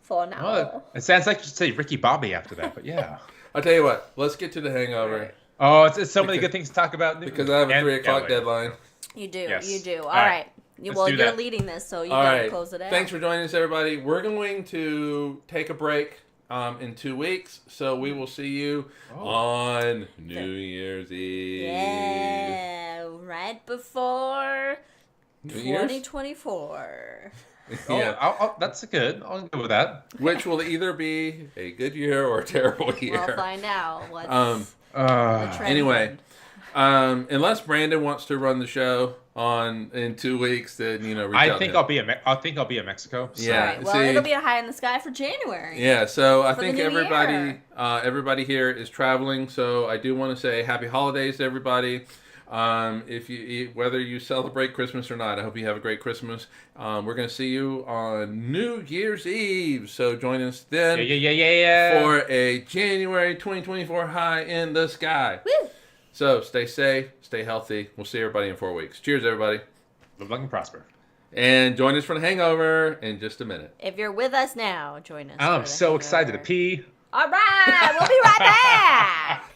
for now. Well, it sounds like you should say Ricky Bobby after that, but yeah. I'll tell you what. Let's get to the Hangover. Right. Oh, it's so many good things to talk about. Because I have a 3:00 deadline. You do. Yes. You do. All right. Well, you're leading this, so you got to close it out. Thanks for joining us, everybody. We're going to take a break in 2 weeks, so we will see you on New Year's Eve. Yeah, right before 2024. Yeah, that's good. I'll go with that. Which will either be a good year or a terrible year. We'll find out. What's the trend anyway, unless Brandon wants to run the show in 2 weeks, then I think I'll be in Mexico. So. Yeah. Right. Well, it'll be a high in the sky for January. Yeah. So I think everybody here is traveling. So I do want to say happy holidays to everybody. Whether you celebrate Christmas or not, I hope you have a great Christmas. We're going to see you on New Year's Eve, so join us then for a January 2024 high in the sky. Woo! So stay safe, stay healthy. We'll see everybody in 4 weeks. Cheers, everybody. Live long and prosper. And join us for the hangover in just a minute. If you're with us now, join us. I'm so excited to pee. All right, we'll be right back.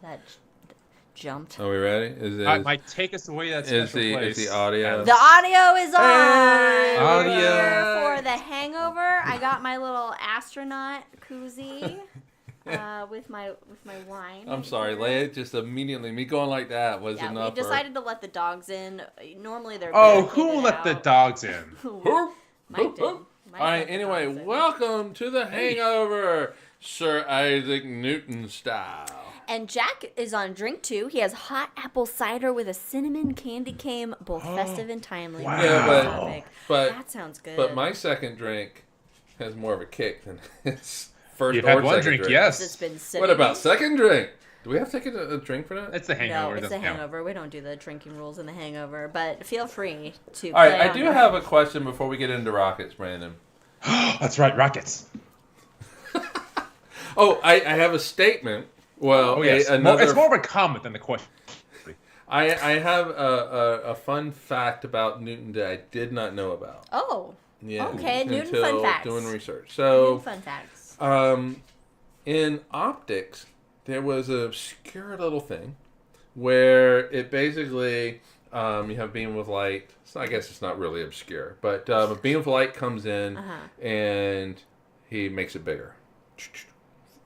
That jumped. Are we ready? Might take us away to that special place. Is the audio? The audio is on. Hey, We're audio. here for the hangover. I got my little astronaut koozie with my wine. I'm sorry, Leia. Just immediately me going like that was enough. We decided to let the dogs in. Normally they're. Who let the dogs in? Mike did. All right. Anyway, welcome to the Hangover, Sir Isaac Newton style. And Jack is on drink 2. He has hot apple cider with a cinnamon candy cane, both festive and timely. Wow. Yeah, but that sounds good. But my second drink has more of a kick than his first. You've or had one second drink, drink. yes. It's been sitting. What about second drink? Do we have to take a drink for that? It's the hangover. No, it's a hangover. We don't do the drinking rules in the hangover, but feel free to. All right, I do have a question before we get into rockets, Brandon. That's right, rockets. Oh, I have a statement. Well, yes. It's more of a comment than a question. I have a fun fact about Newton that I did not know about. Oh. Yeah. Okay, Newton until fun facts. Doing research. So. Newton fun facts. In optics, there was an obscure little thing where it basically you have beam of light. So I guess it's not really obscure, but a beam of light comes in and he makes it bigger.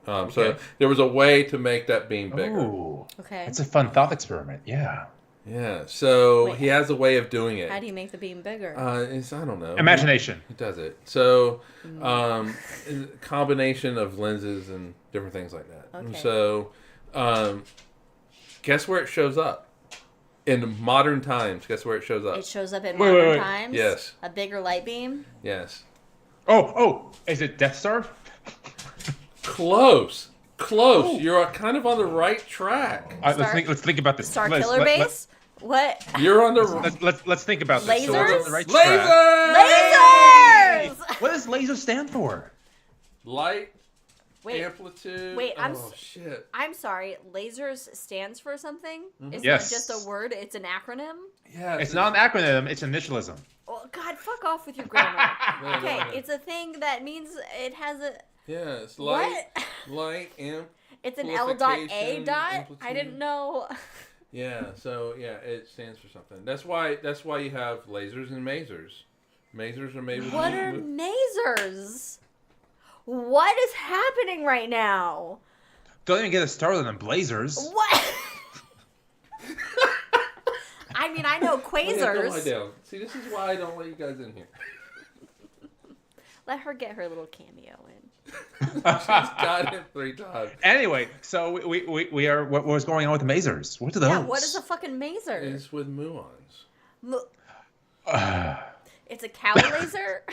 So there was a way to make that beam bigger. Ooh. Okay. It's a fun thought experiment. Yeah. Yeah. So he has a way of doing it. How do you make the beam bigger? I don't know. Imagination. He does it. So a combination of lenses and different things like that. Okay. And so guess where it shows up? In modern times, guess where it shows up? It shows up in modern times? Yes. A bigger light beam? Yes. Oh, is it Death Star? Close. Ooh. You're kind of on the right track. Let's think about this. Star Killer Base? What? You're on the Let's think about this. Lasers? So we're on the right track. Lasers! What does laser stand for? Light. Wait. Amplitude. Wait, shit. I'm sorry. Lasers stands for something? It's Yes. not just a word, it's an acronym? Yeah. It's not an acronym, it's initialism. Oh, God, fuck off with your grammar. Okay, it's a thing that means it has a... Yeah, it's light. What? Light amp. It's an L dot A Amplification, dot? I amplitude. didn't know. Yeah, so it stands for something. That's why you have lasers and masers. Masers are made with. What are masers? What is happening right now? Don't even get us started on blazers. What? I mean, I know Lie quasars. down. See, this is why I don't let you guys in here. Let her get her little cameo in. She's got it 3 times. Anyway, so we are. What was going on with the masers? What are those? Yeah, what is a fucking maser? It's with muons. It's a cow laser?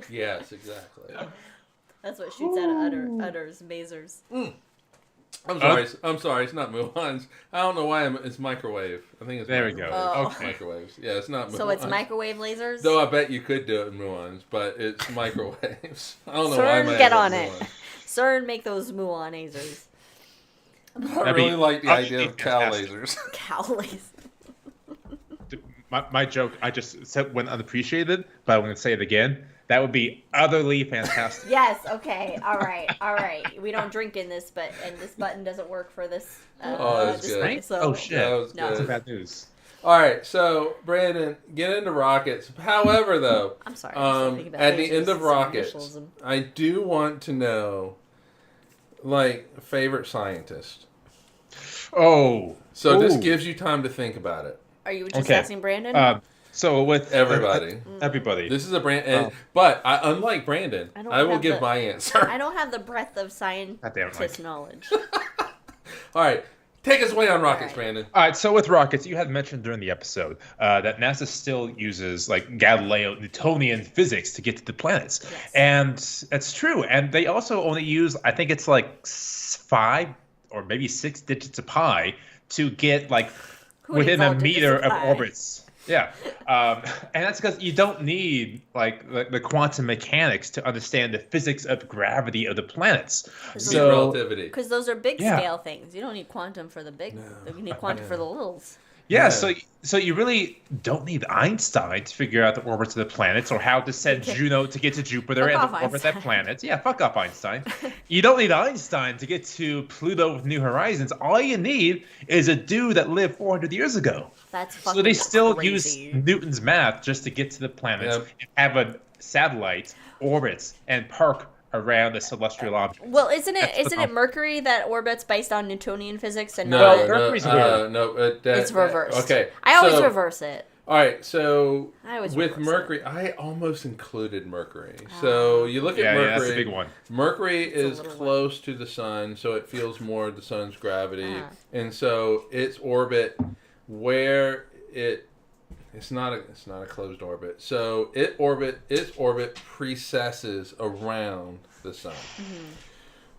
Yes, exactly. That's what shoots out of udders, masers. I'm sorry. It's not muons. I don't know why it's microwave. I think it's There we go. microwave. Okay. Microwaves. Yeah, it's not muons. So it's microwave lasers? Though I bet you could do it in muons, but it's microwaves. I don't know why. CERN, get on it. CERN, make those muon lasers. I really like the idea of cow lasers. Cow lasers. My joke, I just said went unappreciated, but I'm going to say it again. That would be utterly fantastic. Yes, okay, all right. We don't drink in this, and this button doesn't work for this. That's display, good. so. Oh, shit. That was No. That's good. bad news. All right, so Brandon, get into rockets. However, though, I'm sorry. I'm thinking about at the lasers end of and rockets, initialism. I do want to know, favorite scientist. Oh. So this Ooh. gives you time to think about it. Are you just Okay. asking Brandon? So with Everybody. everybody. This is a Brandon, but unlike Brandon, I don't I will have give the- my answer. I don't have the breadth of damn it, Mike. scientist knowledge. All right, take us away on rockets, All right. Brandon. All right, so with rockets, you had mentioned during the episode that NASA still uses Galileo Newtonian physics to get to the planets, Yes. and that's true. And they also only use, I think it's 5 or maybe 6 digits of pi to get Who within needs all a meter digits of pi? orbits. Yeah, and that's because you don't need the quantum mechanics to understand the physics of gravity of the planets. Speed relativity. Because those are big Yeah. scale things. You don't need quantum for the big. You need quantum for the littles. Yeah, so you really don't need Einstein to figure out the orbits of the planets or how to send Juno to get to Jupiter and to orbit that planet. Yeah, fuck off, Einstein. You don't need Einstein to get to Pluto with New Horizons. All you need is a dude that lived 400 years ago. That's fucking So they still crazy. use Newton's math just to get to the planets Yep. and have a satellite orbits and park around the celestial object. Well, isn't it Mercury that orbits based on Newtonian physics and No, not? Mercury's weird. It's reversed. Okay. I always reverse it. All right, so I always with reverse Mercury, I almost included Mercury. So you look at Yeah, Mercury. that's a big one. Mercury is little close to the sun, so it feels more the sun's gravity, Ah. and so its orbit, where it's not a closed orbit. So its orbit precesses around the sun. Mm-hmm.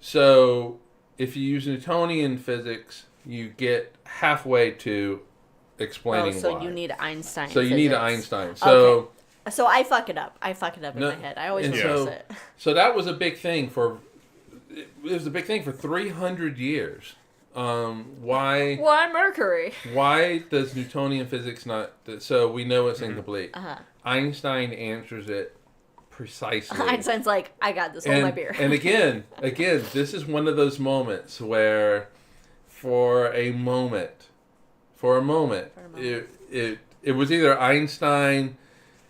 So if you use Newtonian physics, you get halfway to explaining so why. you need Einstein. So you need physics. Einstein. Okay. So I fuck it up. in No, my head. I always and reverse it. So that was a big thing for. It was a big thing for 300 years. Why Mercury? Why does Newtonian physics not? So we know it's incomplete. Uh-huh. Einstein answers it precisely. Einstein's like, I got this. Hold my beer. And again, this is one of those moments where, for a moment, it was either Einstein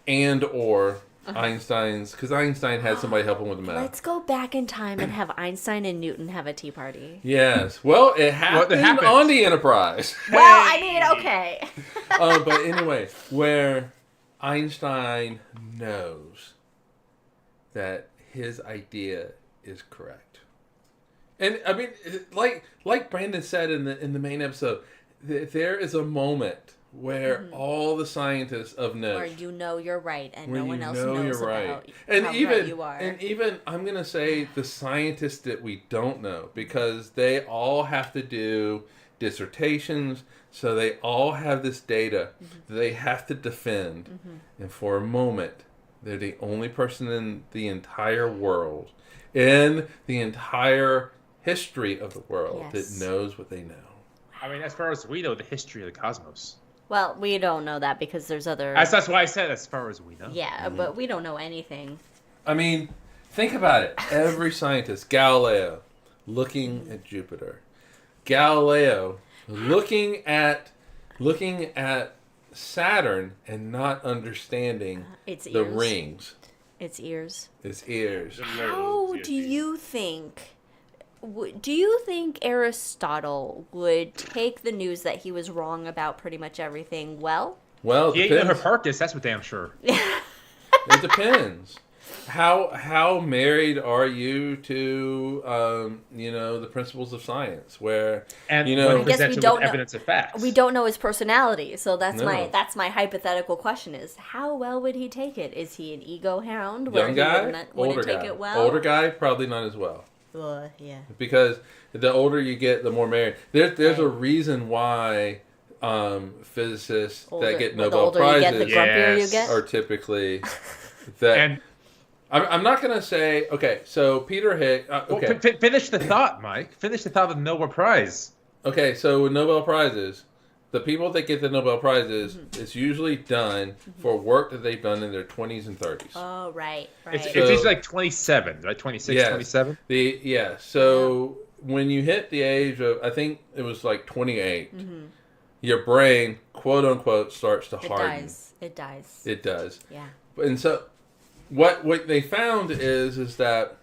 and or Einstein's, because Einstein had somebody help him with the math. Let's go back in time and have Einstein and Newton have a tea party. Yes. Well, it happened on the Enterprise. Well, I mean, okay. But anyway, where Einstein knows that his idea is correct. And I mean, like Brandon said in the main episode, there is a moment where all the scientists of note, Where you know you're right and where no one you else know knows you're about right. And how even right you are. and even I'm gonna say the scientists that we don't know, because they all have to do dissertations, so they all have this data that they have to defend, and for a moment they're the only person in the entire world, in the entire history of the world, that knows what they know. I mean, as far as we know, the history of the cosmos. Well, we don't know that because there's other... That's why I said as far as we know. Yeah, but we don't know anything. I mean, think about it. Every scientist, Galileo, looking at Jupiter. Galileo looking at Saturn and not understanding Its the ears. rings. Its ears. Its ears. How do you think... Do you think Aristotle would take the news that he was wrong about pretty much everything well? Well, He it ate no depends. Hipparchus, that's for damn sure. It depends. How married are you to the principles of science, where And you when know he presented don't with know- evidence of facts. We don't know his personality, so that's No. my hypothetical question: is how well would he take it? Is he an ego hound where young he guy, wouldn't older take guy, it well? older guy probably not as well. Yeah. Because the older you get, the more married. There's a Right. reason why physicists Older- that get the Nobel older you get, the Prizes grumpier you Yes. get. are typically that. And I'm not gonna say okay. So Peter Higgs. Okay, finish the thought, Mike. Finish the thought of the Nobel Prize. okay. So with Nobel Prizes, the people that get the Nobel Prizes, it's usually done for work that they've done in their 20s and 30s. Oh, right. It's So- usually like 27, right? 26, Yes. 27? So when you hit the age of, I think it was like 28, your brain, quote unquote, starts to It harden. dies. It dies. It does. Yeah. And so what they found is that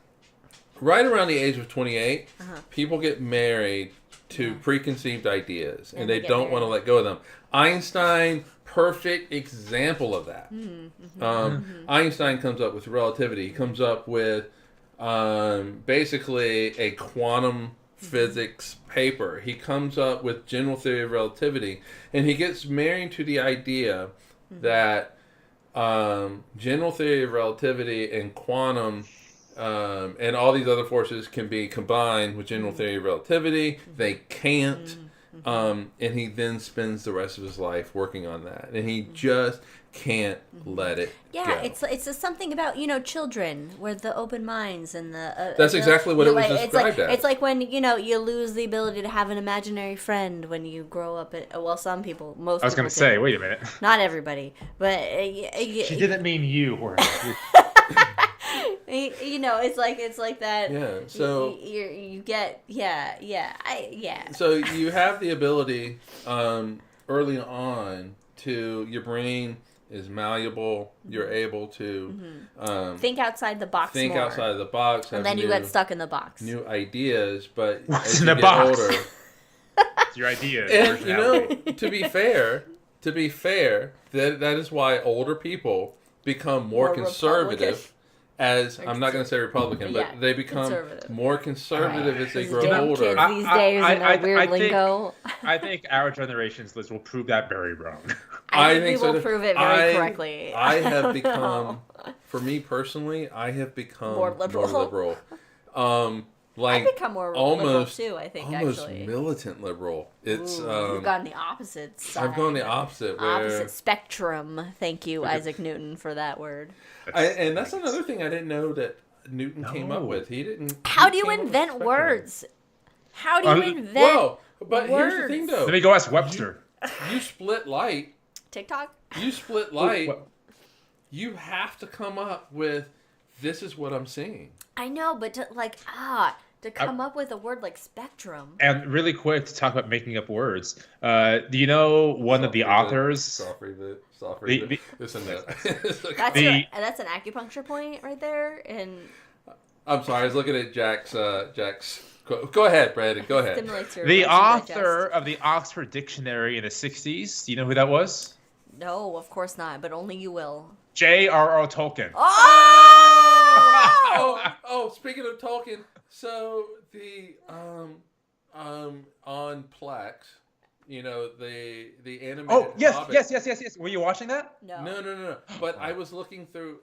right around the age of 28, people get married to preconceived ideas, and they they get don't want to married. let go of them. Einstein, perfect example of that. Einstein comes up with relativity. He comes up with basically a quantum physics paper. He comes up with general theory of relativity, and he gets married to the idea that general theory of relativity and quantum and all these other forces can be combined with general theory of relativity. They can't. And he then spends the rest of his life working on that, and he just can't let it go. It's something about children with the open minds and the that's exactly what it was described as. It's like when you lose the ability to have an imaginary friend when you grow up. Some people, most. I was going to say, wait a minute. Not everybody, but she didn't mean you. It's like that. Yeah. So you get So you have the ability early on to your brain is malleable. You're able to think outside the box. More. Outside of the box, and then you get stuck in the box. New ideas, but what's as in you the get box? older, It's your idea. And to be fair, that is why older people become more conservative. I'm not going to say Republican, but they become more conservative as they grow older. Kids these days in weird lingo. I think our generation's list will prove that very wrong. I think we will prove it very correctly. I have become, for me personally, more liberal. I've become more liberal too, I think, almost actually. Militant liberal. It's you've gone the opposite side. I've gone the opposite. Opposite spectrum. Thank you, Isaac Newton, for that word. And that's another thing I didn't know that Newton came up with. He didn't. How do you invent words? How do you invent but words? Here's the thing, though. Let me go ask Webster. You split light. TikTok? You split light. You have to come up with, this is what I'm seeing. I know, but to come up with a word like spectrum. And really quick to talk about making up words. Do you know one of the authors? This and that. That's an acupuncture point right there. And I'm sorry, I was looking at Jack's. Go ahead, Brandon. Go ahead. The author of the Oxford Dictionary in the 60s. Do you know who that was? No, of course not. But only you will. J.R.R. Tolkien. Oh! Speaking of Tolkien, so the on Plex, the animated. Oh yes, Hobbit. yes. Were you watching that? No. But I was looking through.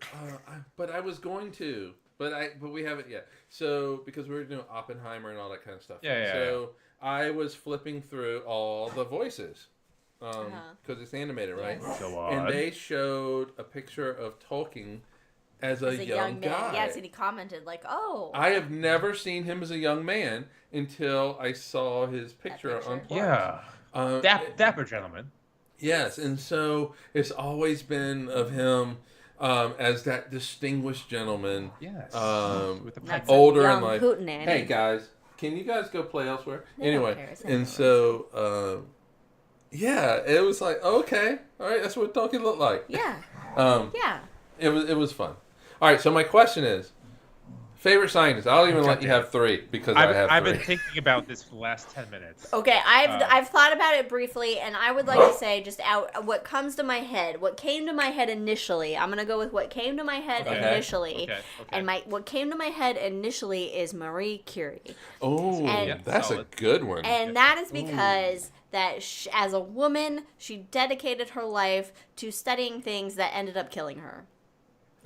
But I was going to. But we haven't yet. So because we were doing Oppenheimer and all that kind of stuff. So I was flipping through all the voices. Because it's animated, right? Yes. And they showed a picture of Tolkien as a young guy. Yes, and he commented like, "Oh." I have never seen him as a young man until I saw his picture on Plex. Yeah. Dapper gentleman. Yes, and so it's always been of him as that distinguished gentleman. Yes. With the older in life. Hootenanny. Hey guys, can you guys go play elsewhere? Anyway, and so. Yeah, it was like, okay, all right, that's what Tolkien looked like. Yeah. Yeah. It was fun. All right, so my question is, favorite scientist? I'll even let you have three because I have three. I've been thinking about this for the last 10 minutes. Okay, I've thought about it briefly, and I would like to say just what comes to my head, what came to my head initially. I'm gonna go with what came to my head initially, and what came to my head initially is Marie Curie. Oh, that's solid. A good one. And that is because. That as a woman, she dedicated her life to studying things that ended up killing her.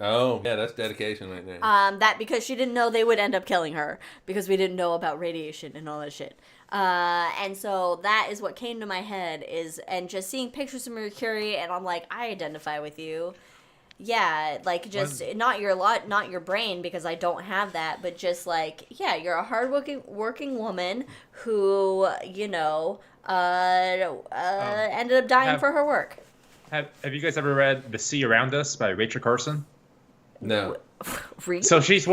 Oh, yeah, that's dedication right there. That because she didn't know they would end up killing her because we didn't know about radiation and all that shit. And so that is what came to my head and just seeing pictures of Marie Curie, and I'm like, I identify with you. Yeah, like just not your brain because I don't have that, but just like, yeah, you're a hardworking woman who, ended up dying for her work. Have you guys ever read The Sea Around Us by Rachel Carson? No. Really? So she is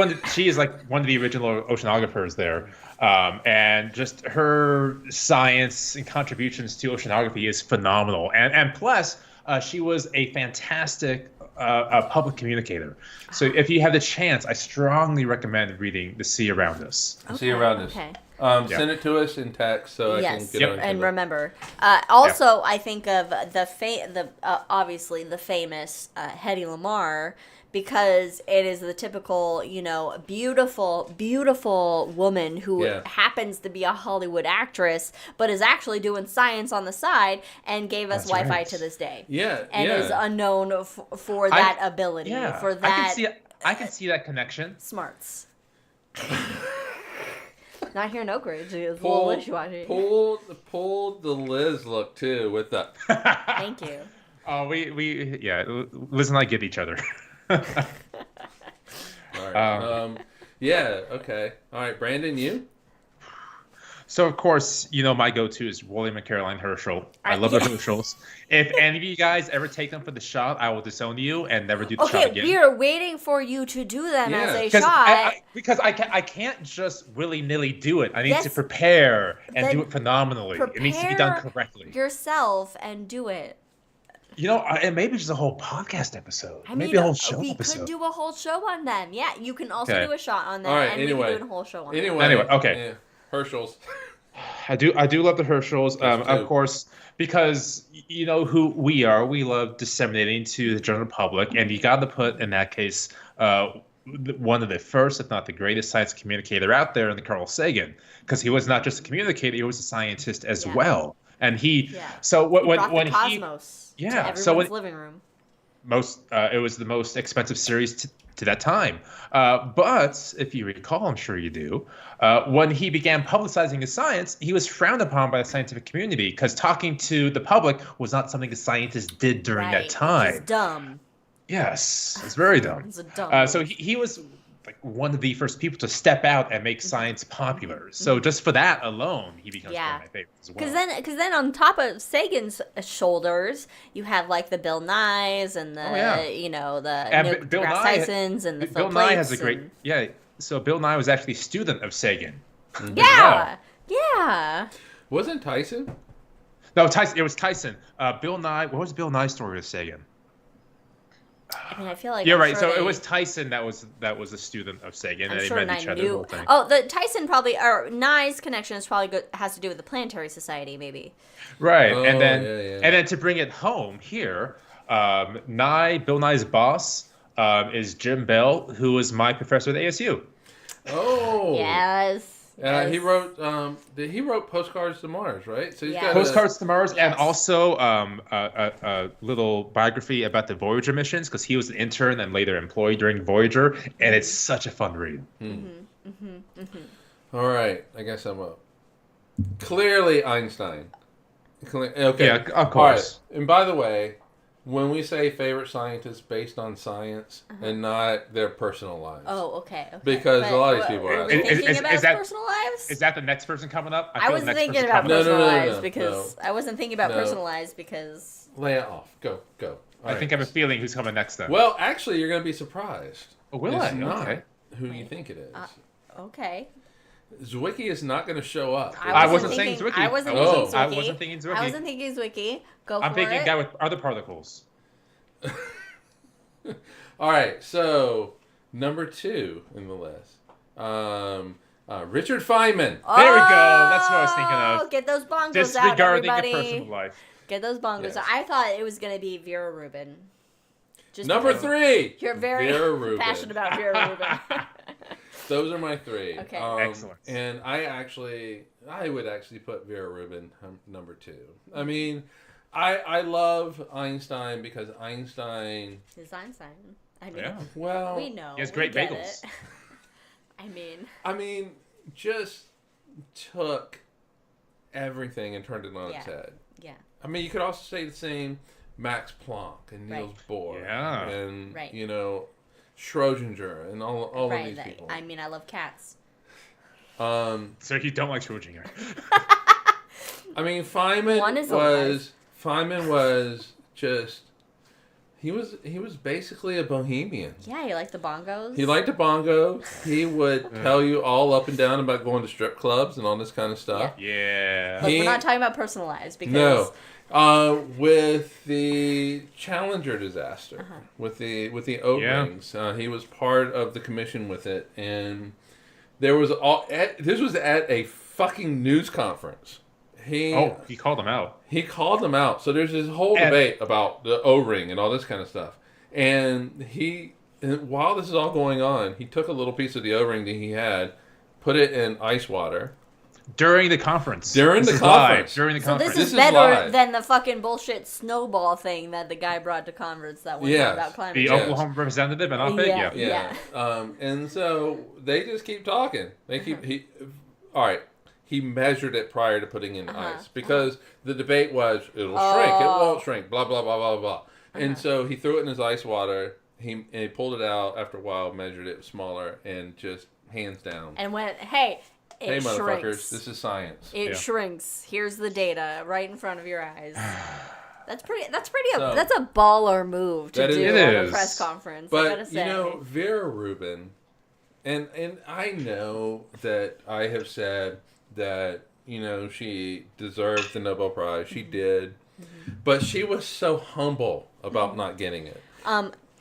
like one of the original oceanographers there. And just her science and contributions to oceanography is phenomenal. And plus, she was a fantastic public communicator. So if you have the chance, I strongly recommend reading The Sea Around Us. Okay. Sea Around Us. Okay. Send it to us in text so I can get on. And remember. Also, I think of obviously the famous Hedy Lamarr, because it is the typical, beautiful, beautiful woman who happens to be a Hollywood actress, but is actually doing science on the side and gave us Wi-Fi to this day. Yeah, and is unknown for that ability, for that. I can see that connection. Smarts. Not here in Oak Ridge. It's a little wishy-washy. Pulled the Liz look too with the. Thank you. Oh, Liz and I get each other. All right. Yeah. Okay. All right, Brandon, you. So, of course, my go-to is William and Caroline Herschel. I love the Herschels. If any of you guys ever take them for the shot, I will disown you and never do the shot again. Okay, we are waiting for you to do them as a shot. Because I can't just willy-nilly do it. I need to prepare and do it phenomenally. It needs to be done correctly. Yourself and do it. And maybe just a whole podcast episode. Maybe a whole show episode. We could do a whole show on them. Yeah, you can also do a shot on them. All right, and anyway. we can do a whole show on them. Anyway, okay. Yeah. Herschels. I do love the Herschels, of course, because you know who we are. We love disseminating to the general public, and you got to put, in that case, one of the first, if not the greatest science communicator out there in the Carl Sagan, because he was not just a communicator, he was a scientist as well. And he brought the cosmos to everyone's living room. It was the most expensive series to that time. But if you recall, I'm sure you do, when he began publicizing his science, he was frowned upon by the scientific community because talking to the public was not something the scientists did during that time. It's dumb. Yes, it's very dumb. It's a dumb so he was like one of the first people to step out and make science popular. So just for that alone, he becomes one of my favorites as well. Because then on top of Sagan's shoulders, you have like the Bill Nyes and the Neil deGrasse Tysons and the Phil Bill Nye Plates has a great So Bill Nye was actually a student of Sagan. Yeah. Wasn't Tyson? No, Tyson. It was Tyson. Bill Nye. What was Bill Nye's story with Sagan? I mean, I feel like you're right. So it was Tyson that was a student of Sagan, and they met each other. The whole thing. Oh, the Tyson probably or Nye's connection is probably has to do with the Planetary Society, maybe. Right, and then to bring it home here, Bill Nye's boss is Jim Bell, who was my professor at ASU. Oh, yes. He wrote Postcards to Mars, right? So he's got Postcards to Mars, and also a little biography about the Voyager missions, because he was an intern and later employed during Voyager, and it's such a fun read. All right, I guess I'm up. Clearly Einstein. Okay. Yeah, of course. Right. And by the way, when we say favorite scientists based on science and not their personal lives. Oh, okay. Because a lot of these people are thinking about personal lives? Is that the next person coming up? I wasn't thinking about personal lives because I wasn't thinking about personal lives because. Lay it off. Go. I think I have a feeling who's coming next then. Well, actually, you're going to be surprised. Oh, will I? It's not who you think it is. Okay. Zwicky is not going to show up. I wasn't saying Zwicky. I wasn't thinking Zwicky. I wasn't thinking Zwicky. I'm thinking guy with other particles. All right, so number 2 in the list. Richard Feynman. There we go. That's what I was thinking of. Get those bongos Disregarding out, everybody. a personal life. Get those bongos out. I thought it was going to be Vera Rubin. Number 3. You're very passionate about Vera Rubin. Those are my 3. Okay. Excellent. And I would actually put Vera Rubin number 2. I mean, I love Einstein because Einstein is Einstein. I mean, well, we know. He has great bagels. I mean, just took everything and turned it on its head. Yeah. I mean, you could also say the same Max Planck and Niels Bohr and Schrödinger and all of these people. I mean, I love cats. So you don't like Schrödinger? I mean, Feynman was just he was basically a bohemian. Yeah, he liked the bongos. He liked the bongos. He would tell you all up and down about going to strip clubs and all this kind of stuff. Yeah. But we're not talking about personal lives because with the Challenger disaster, with the O-rings, he was part of the commission with it, and this was at a fucking news conference. He called them out. He called them out. So there's this whole debate about the O-ring and all this kind of stuff. And while this is all going on, he took a little piece of the O-ring that he had, put it in ice water. During the conference. So this is better than the fucking bullshit snowball thing that the guy brought to conference that one time about climate change. The Oklahoma representative and all that? Yeah. And so they just keep talking. all right, he measured it prior to putting in ice because the debate was it'll shrink, it won't shrink, blah blah blah blah blah. And so he threw it in his ice water. He pulled it out after a while, measured it smaller, and just hands down. And went, hey, it motherfuckers, shrinks. this is science. It shrinks. Here's the data right in front of your eyes. That's pretty. That's a baller move to do on a press conference. But I gotta say. Vera Rubin, and I know that I have said that she deserved the Nobel Prize. She did, but she was so humble about not getting it.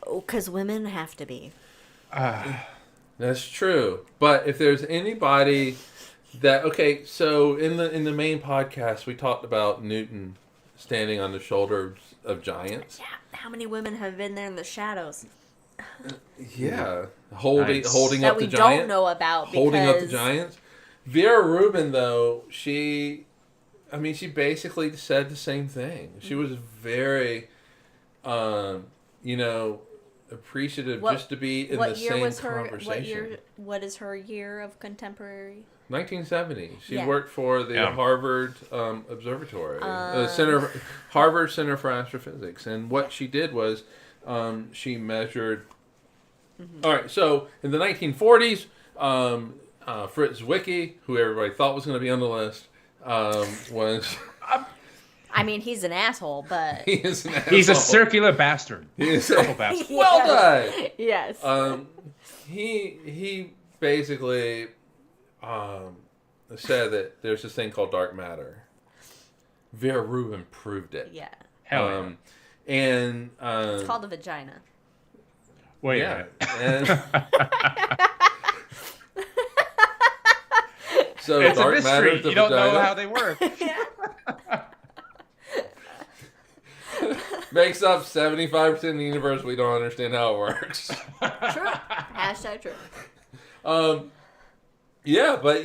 Because women have to be. That's true. But if there's anybody that so in the main podcast we talked about Newton standing on the shoulders of giants. Yeah. How many women have been there in the shadows? Yeah, holding that up the we giant. Don't know about because... holding up the giants. Vera Rubin, though, she basically said the same thing. She was very, appreciative just to be in the same conversation. What is her year of contemporary? 1970. She worked for the Harvard Observatory, Harvard Center for Astrophysics, and what she did was she measured. All right, so in the 1940s, Fritz Zwicky, who everybody thought was going to be on the list, was. I mean, he's an asshole, but he is an asshole. He's a circular bastard. Bastard. Well done. Yes. He basically said that there's this thing called dark matter. Vera Rubin proved it. Yeah. Hell yeah. And it's called a vagina. Wait. Yeah. So it's dark a mystery. matter. You don't know how they work. Makes up 75% of the universe. We don't understand how it works. True. Hashtag true. Yeah, but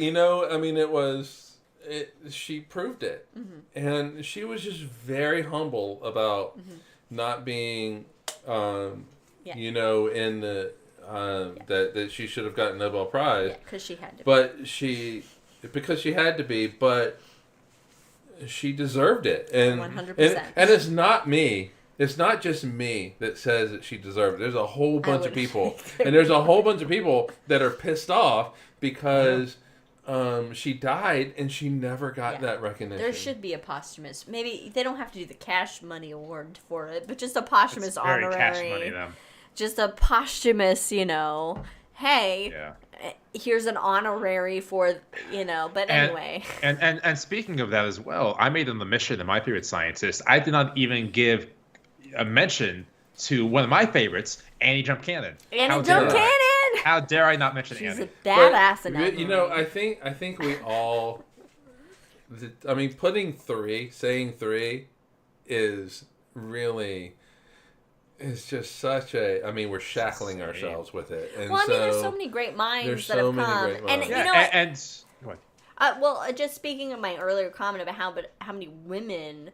she proved it. And she was just very humble about not being, in the, that she should have gotten a Nobel Prize. Yeah, because she had to Because she had to be, but she deserved it. And 100%. And it's not me. It's not just me that says that she deserved it. There's a whole bunch of people. And there's a whole bunch of people that are pissed off because she died and she never got that recognition. There should be a posthumous. Maybe they don't have to do the cash money award for it, but just a posthumous honorary. Cash money, though. Just a posthumous, hey, here's an honorary for, but anyway. And speaking of that as well, I made an omission in my favorite scientist. I did not even give a mention to one of my favorites, Annie Jump Cannon. Annie Jump Cannon! How dare I not mention She's Annie? She's a badass in that movie. I think we all... saying three is really... It's just such a... we're shackling ourselves with it. And there's so many great minds that have come. And you know what? And what? Just speaking of my earlier comment about how many women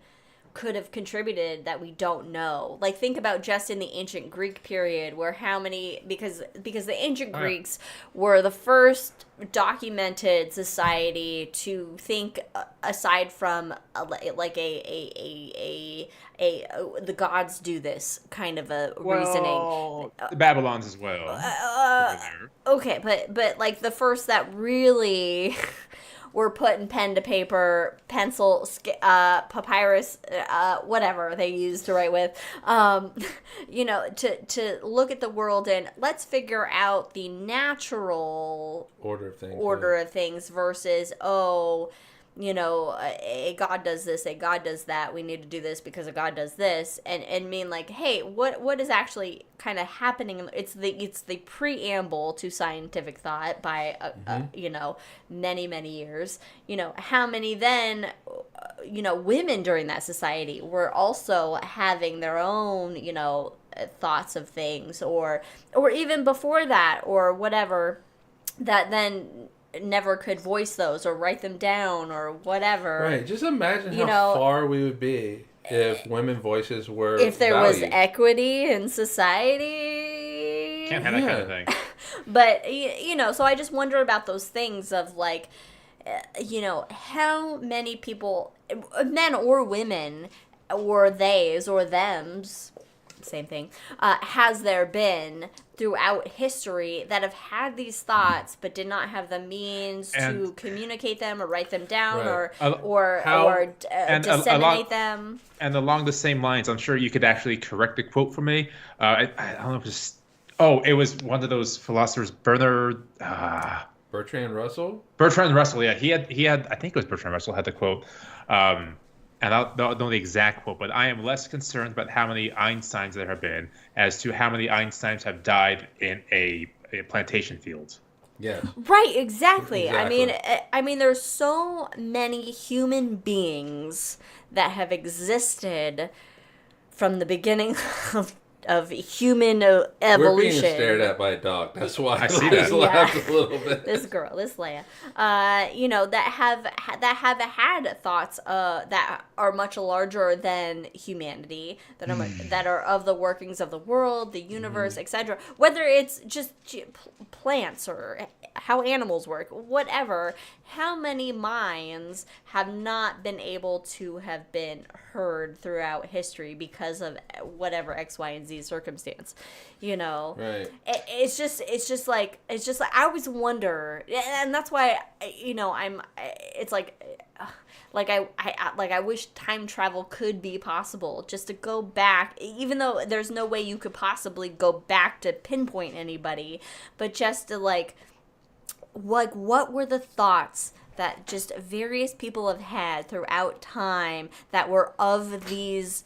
could have contributed that we don't know. Like, think about just in the ancient Greek period, where how many... Because the ancient Greeks were the first documented society to think aside from the gods do this kind of a reasoning. The Babylons as well. Okay, but like the first that really were putting pen to paper, pencil, papyrus, whatever they used to write with, to look at the world and let's figure out the natural order of things versus, a God does this, a God does that, we need to do this because a God does this, and mean like, hey, what is actually kind of happening? It's the preamble to scientific thought by many years. How many then women during that society were also having their own thoughts of things, or even before that, or whatever, that then never could voice those or write them down or whatever. Right. Just imagine how far we would be if women voices were if there valued. was equity in society. Can't have that kind of thing. But so I just wonder about those things of like, how many people, men or women, or theys or thems, same thing, has there been throughout history that have had these thoughts but did not have the means to communicate them or write them down or disseminate them. And along the same lines, I'm sure you could actually correct the quote for me. I don't know if it was one of those philosophers, Bertrand Russell? Bertrand Russell, yeah. He had, I think it was Bertrand Russell had the quote. And I don't know the exact quote, but I am less concerned about how many Einsteins there have been as to how many Einsteins have died in a plantation field. Yeah. Right, exactly. I mean, there's so many human beings that have existed from the beginning of human evolution. We're being stared at by a dog. That's why I just laughed a little bit. This girl, this Leia, that have had thoughts that are much larger than humanity, that are of the workings of the world, the universe, etc. Whether it's just plants or how animals work, whatever. How many minds have not been able to have been heard throughout history because of whatever X, Y, and Z circumstance, Right. It's just like I always wonder, and that's why it's I wish time travel could be possible, just to go back, even though there's no way you could possibly go back to pinpoint anybody, but just to what were the thoughts that just various people have had throughout time that were of this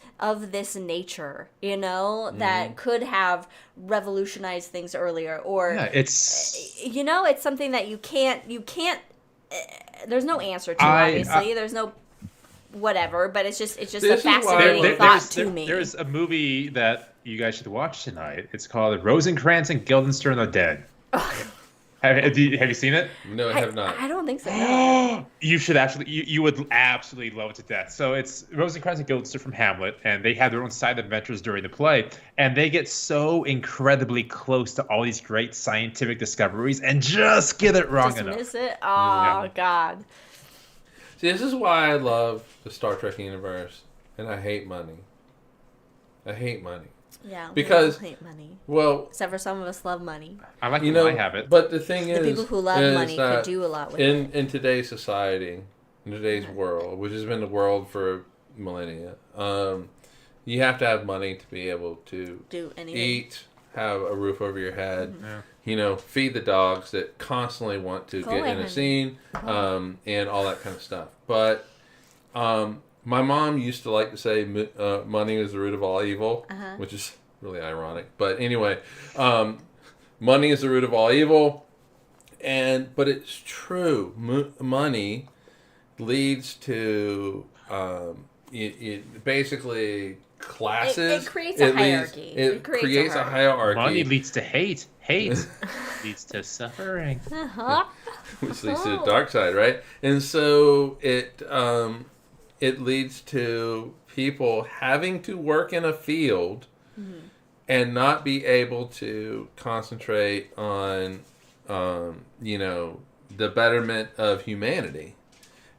nature, that could have revolutionized things earlier, or it's it's something that you can't there's no answer to, obviously. There's no whatever, but it's just a fascinating thought to me. There's a movie that you guys should watch tonight. It's called Rosencrantz and Guildenstern Are Dead. Have you seen it? No, I have not. I don't think so. No. You should actually. You would absolutely love it to death. So it's Rosencrantz and Guildenstern from Hamlet, and they have their own side adventures during the play, and they get so incredibly close to all these great scientific discoveries, and just get it wrong enough. Miss it. Oh God. See, this is why I love the Star Trek universe, and I hate money. Yeah, because we all hate money. Well, except for some of us love money. I like I have it. But the thing is, the people who love money could do a lot with it. In today's society, in today's world, which has been the world for millennia, you have to have money to be able to do anything. Eat, have a roof over your head, feed the dogs that constantly want to get in a scene, and all that kind of stuff. But my mom used to like to say money is the root of all evil, which is really ironic. But anyway, money is the root of all evil, but it's true. Money leads to basically classes. It creates a hierarchy. It creates a hierarchy. Money leads to hate. Hate leads to suffering. Which leads to the dark side, right? And so it leads to people having to work in a field and not be able to concentrate on, the betterment of humanity.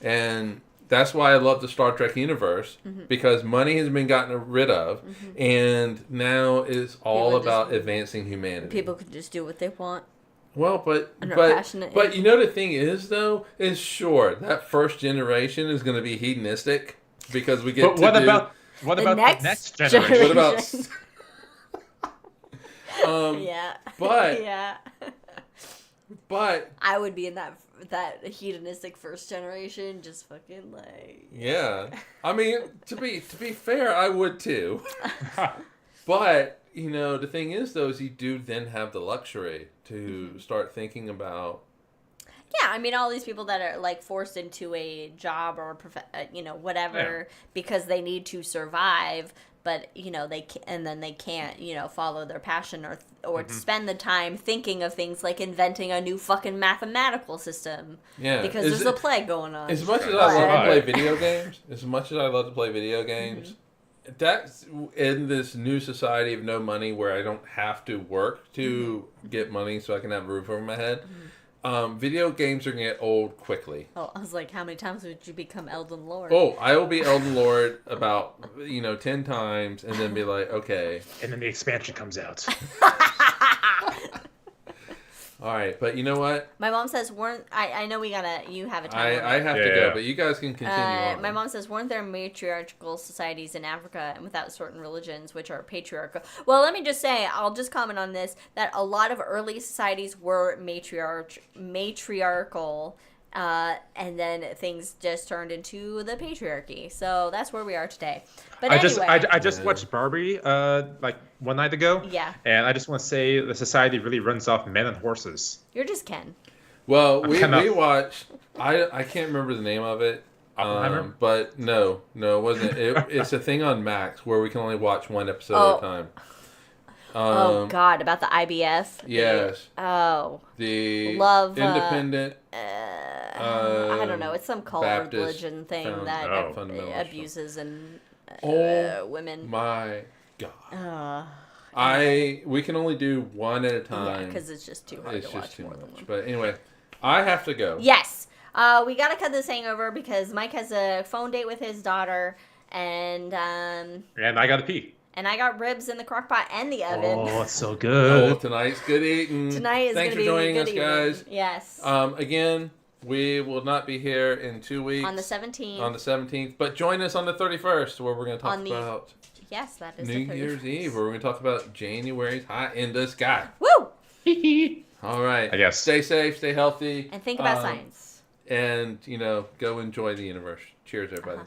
And that's why I love the Star Trek universe, because money has been gotten rid of, and now it's all about advancing humanity. People can just do what they want. Well, but the thing is, though, is sure that first generation is going to be hedonistic because we get. What about the next generation? What about? Yeah. But yeah. But I would be in that hedonistic first generation, just fucking Yeah, I mean, to be fair, I would too. But the thing is, though, is you do then have the luxury to start thinking about. Yeah, I mean, all these people that are forced into a job or whatever because they need to survive, but they can't follow their passion or spend the time thinking of things like inventing a new fucking mathematical system. Yeah, because there's a plague going on. As much as I love to play video games, that's in this new society of no money where I don't have to work to get money so I can have a roof over my head. Video games are going to get old quickly. Oh, I was like, how many times would you become Elden Lord? Oh, I will be Elden Lord about 10 times, and then be like, okay. And then the expansion comes out. All right, but you know what? My mom says, I know you have a time limit. I have to go, but you guys can continue on. My mom says, weren't there matriarchal societies in Africa and without certain religions which are patriarchal? Well, let me just say, I'll just comment on this, that a lot of early societies were matriarchal, and then things just turned into the patriarchy. So that's where we are today. But anyway. I just watched Barbie like one night ago. Yeah. And I just want to say the society really runs off men and horses. You're just Ken. Well, we watched. I can't remember the name of it. But no, it wasn't. It's a thing on Max where we can only watch one episode at a time. Oh God! About the IBF. Yes. The love independent. I don't know. It's some cult or religion thing that abuses and women. My God. We can only do one at a time. Yeah, because it's just too hard to watch more than one. But anyway, I have to go. Yes. We gotta cut this hangover because Mike has a phone date with his daughter, and I gotta pee. And I got ribs in the crock pot and the oven. Oh, it's so good. Oh, tonight's good eating. Tonight is Thanks for joining us, eating. guys. Yes. Again, we will not be here in 2 weeks. On the 17th. On the 17th. But join us on the 31st where we're going to talk about... Yes, that is New Year's Eve, where we're going to talk about January's high in the sky. Woo! All right. I guess. Stay safe, stay healthy. And think about science. And, go enjoy the universe. Cheers, everybody.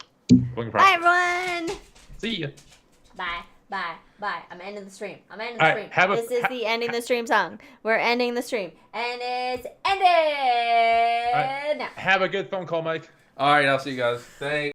Bye, everyone. See ya. Bye. I'm ending the stream. This is the ending the stream song. We're ending the stream. And it's ended. Have a good phone call, Mike. All right, I'll see you guys. Thanks.